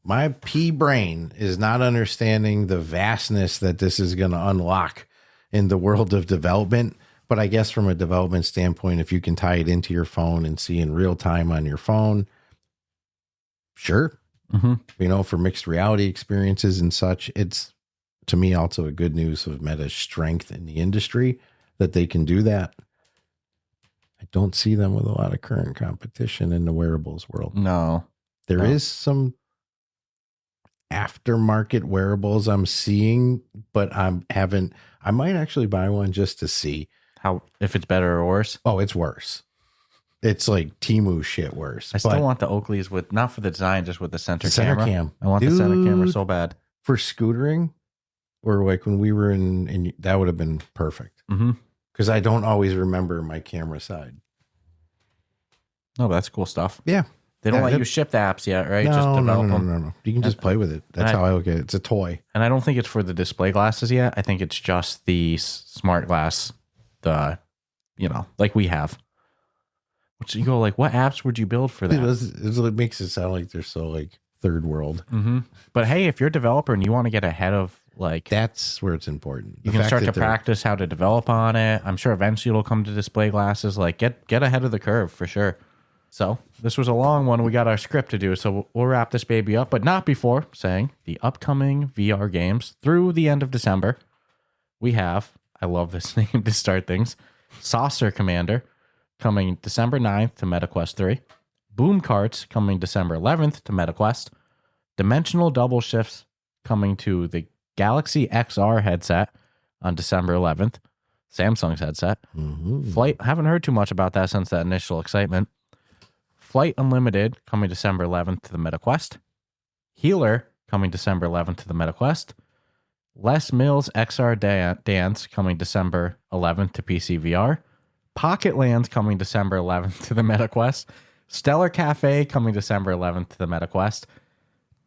my pea brain is not understanding the vastness that this is going to unlock in the world of development. But I guess from a development standpoint, if you can tie it into your phone and see in real time on your phone, sure. You know, for mixed reality experiences and such, it's, to me, also a good news of Meta's strength in the industry that they can do that. I don't see them with a lot of current competition in the wearables world. No. There is some aftermarket wearables I'm seeing, but I might actually buy one just to see if it's better or worse. Oh, it's worse. It's like Temu shit worse. I still want the Oakleys with, not for the design, just with the center camera. I want the center camera so bad. For scootering, or like when we were in that would have been perfect. Because I don't always remember my camera side. No, but that's cool stuff. Yeah. They don't let you ship the apps yet, right? No. You can just play with it. That's how I look at it. It's a toy. And I don't think it's for the display glasses yet. I think it's just the smart glass, like we have. Which you go like, what apps would you build for that? It makes it sound like they're so like third world. But hey, if you're a developer and you want to get ahead of that's where it's important. You can start to practice how to develop on it. I'm sure eventually it'll come to display glasses. Like get ahead of the curve for sure. So this was a long one. We got our script to do, so we'll wrap this baby up, but not before saying the upcoming VR games through the end of December. We have, I love this name to start things, Saucer Commander coming December 9th to MetaQuest 3. Boom Carts coming December 11th to MetaQuest. Dimensional Double Shifts coming to the Galaxy XR headset on December 11th. Samsung's headset. Flight, haven't heard too much about that since that initial excitement. Flight Unlimited coming December 11th to the MetaQuest. Healer coming December 11th to the MetaQuest. Les Mills XR Dance coming December 11th to PC VR. Pocket Lands coming December 11th to the MetaQuest. Stellar Cafe coming December 11th to the MetaQuest.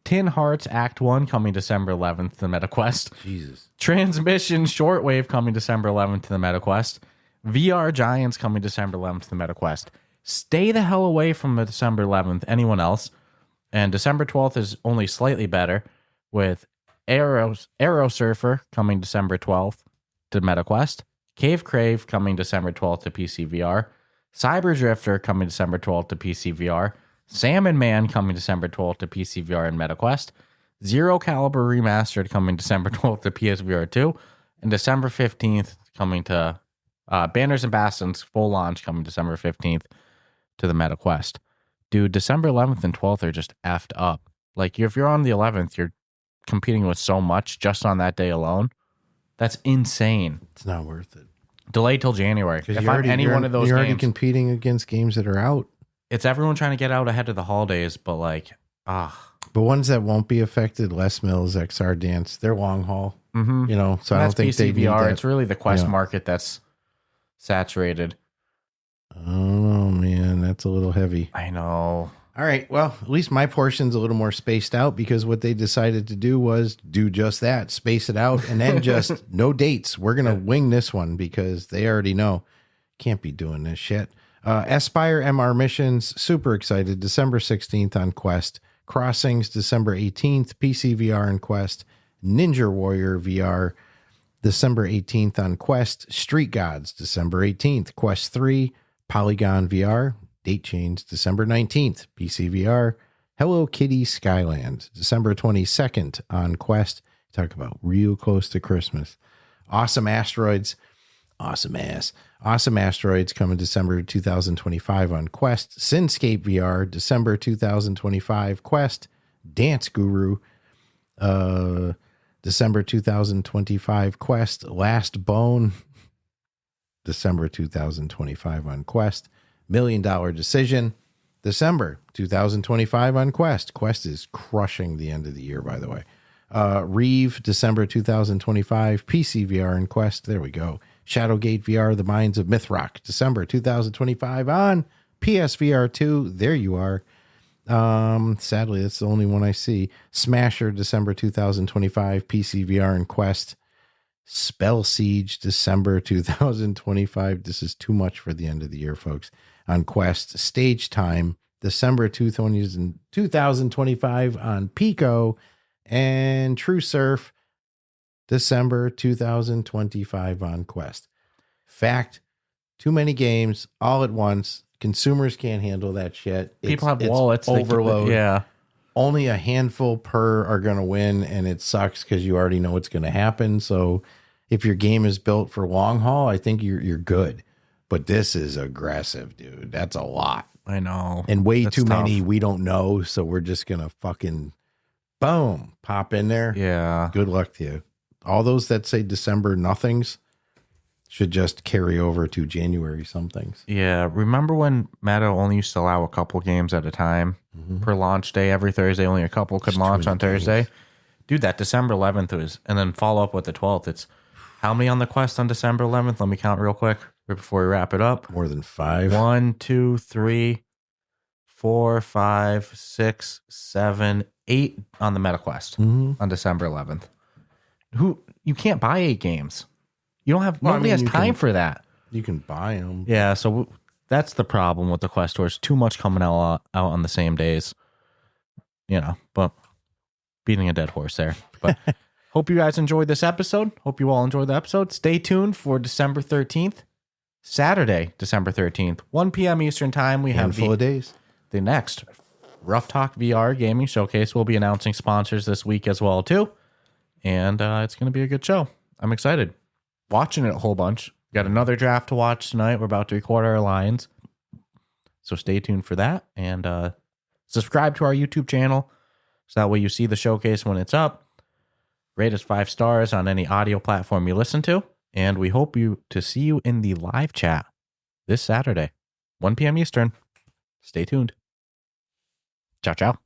Tin Hearts Act 1 coming December 11th to the MetaQuest. Jesus. Transmission Shortwave coming December 11th to the MetaQuest. VR Giants coming December 11th to the MetaQuest. Stay the hell away from the December 11th, anyone else. And December 12th is only slightly better with Aero Surfer coming December 12th to MetaQuest. Cave Crave coming December 12th to PC VR. Cyber Drifter coming December 12th to PC VR. Salmon Man coming December 12th to PC VR and MetaQuest. Zero Caliber Remastered coming December 12th to PSVR2. And December 15th coming to Banners and Bastions full launch coming December 15th to the Meta Quest. Dude, December 11th and 12th are just effed up. Like, if you're on the 11th, you're competing with so much just on that day alone. That's insane. It's not worth it. Delay till January. If I'm any one of those you're games, already competing against games that are out. it's everyone trying to get out ahead of the holidays, but like, But ones that won't be affected, Les Mills, XR Dance, they're long haul. Mm-hmm. You know, so I don't think PC they need VR. that. It's really the Quest market that's saturated. Oh man, that's a little heavy. I know. All right, well, at least my portion's a little more spaced out because what they decided to do was do just that, space it out, and then just no dates. We're gonna wing this one because they already know can't be doing this shit. Aspire MR Missions, super excited. December 16th on Quest. Crossings, December 18th. PC VR and Quest. Ninja Warrior VR, December 18th on Quest. Street Gods, December 18th. Quest 3. Polygon VR, date change, December 19th. PC VR. Hello Kitty Skyland, December 22nd on Quest. Talk about real close to Christmas. Awesome Asteroids. Awesome ass. Awesome Asteroids coming December 2025 on Quest. Sinscape VR, December 2025 Quest. Dance Guru, December 2025 Quest. Last Bone, December 2025 on Quest. $1 Million Decision, December 2025 on Quest. Quest is crushing the end of the year, by the way. Reeve, December 2025, PC VR and Quest. There we go. Shadowgate VR, The Minds of Mythrock, December 2025 on PSVR2. There you are. Sadly, that's the only one I see. Smasher, December 2025, PC VR and Quest. Spell Siege, December 2025. This is too much for the end of the year, folks. On Quest. Stage Time, December 2025 on Pico. And True Surf, December 2025 on Quest. Fact, too many games all at once. Consumers can't handle that shit. People have wallets. Overload. Yeah. Only a handful per are going to win, and it sucks because you already know what's going to happen. So if your game is built for long haul, I think you're good. But this is aggressive, dude. That's a lot. I know. And way That's too tough. many we don't know, so we're just going to fucking boom, pop in there. Yeah. Good luck to you. All those that say December nothings should just carry over to January somethings. Yeah. Remember when Meta only used to allow a couple games at a time per launch day? Every Thursday, only a couple could It's launch too on many Thursday. games. Dude, that December 11th was, and then follow up with the 12th. It's how many on the Quest on December 11th? Let me count real quick right before we wrap it up. More than 5. 1, 2, 3, 4, 5, 6, 7, 8 on the Meta Quest on December 11th. You can't buy 8 games. You don't have, nobody has time for that. You can buy them. Yeah, so that's the problem with the Quest stores. Too much coming out on the same days. You know, but beating a dead horse there. But hope you guys enjoyed this episode. Hope you all enjoyed the episode. Stay tuned for December 13th, Saturday, December 13th, 1 p.m. Eastern Time. We have Handful of days. the next Ruff Talk VR gaming showcase. We'll be announcing sponsors this week as well, too. And it's going to be a good show. I'm excited. Watching it a whole bunch. Got another draft to watch tonight. We're about to record our lines. So stay tuned for that. And subscribe to our YouTube channel. So that way you see the showcase when it's up. Rate us 5 stars on any audio platform you listen to. And we hope to see you in the live chat this Saturday, 1 p.m. Eastern. Stay tuned. Ciao, ciao.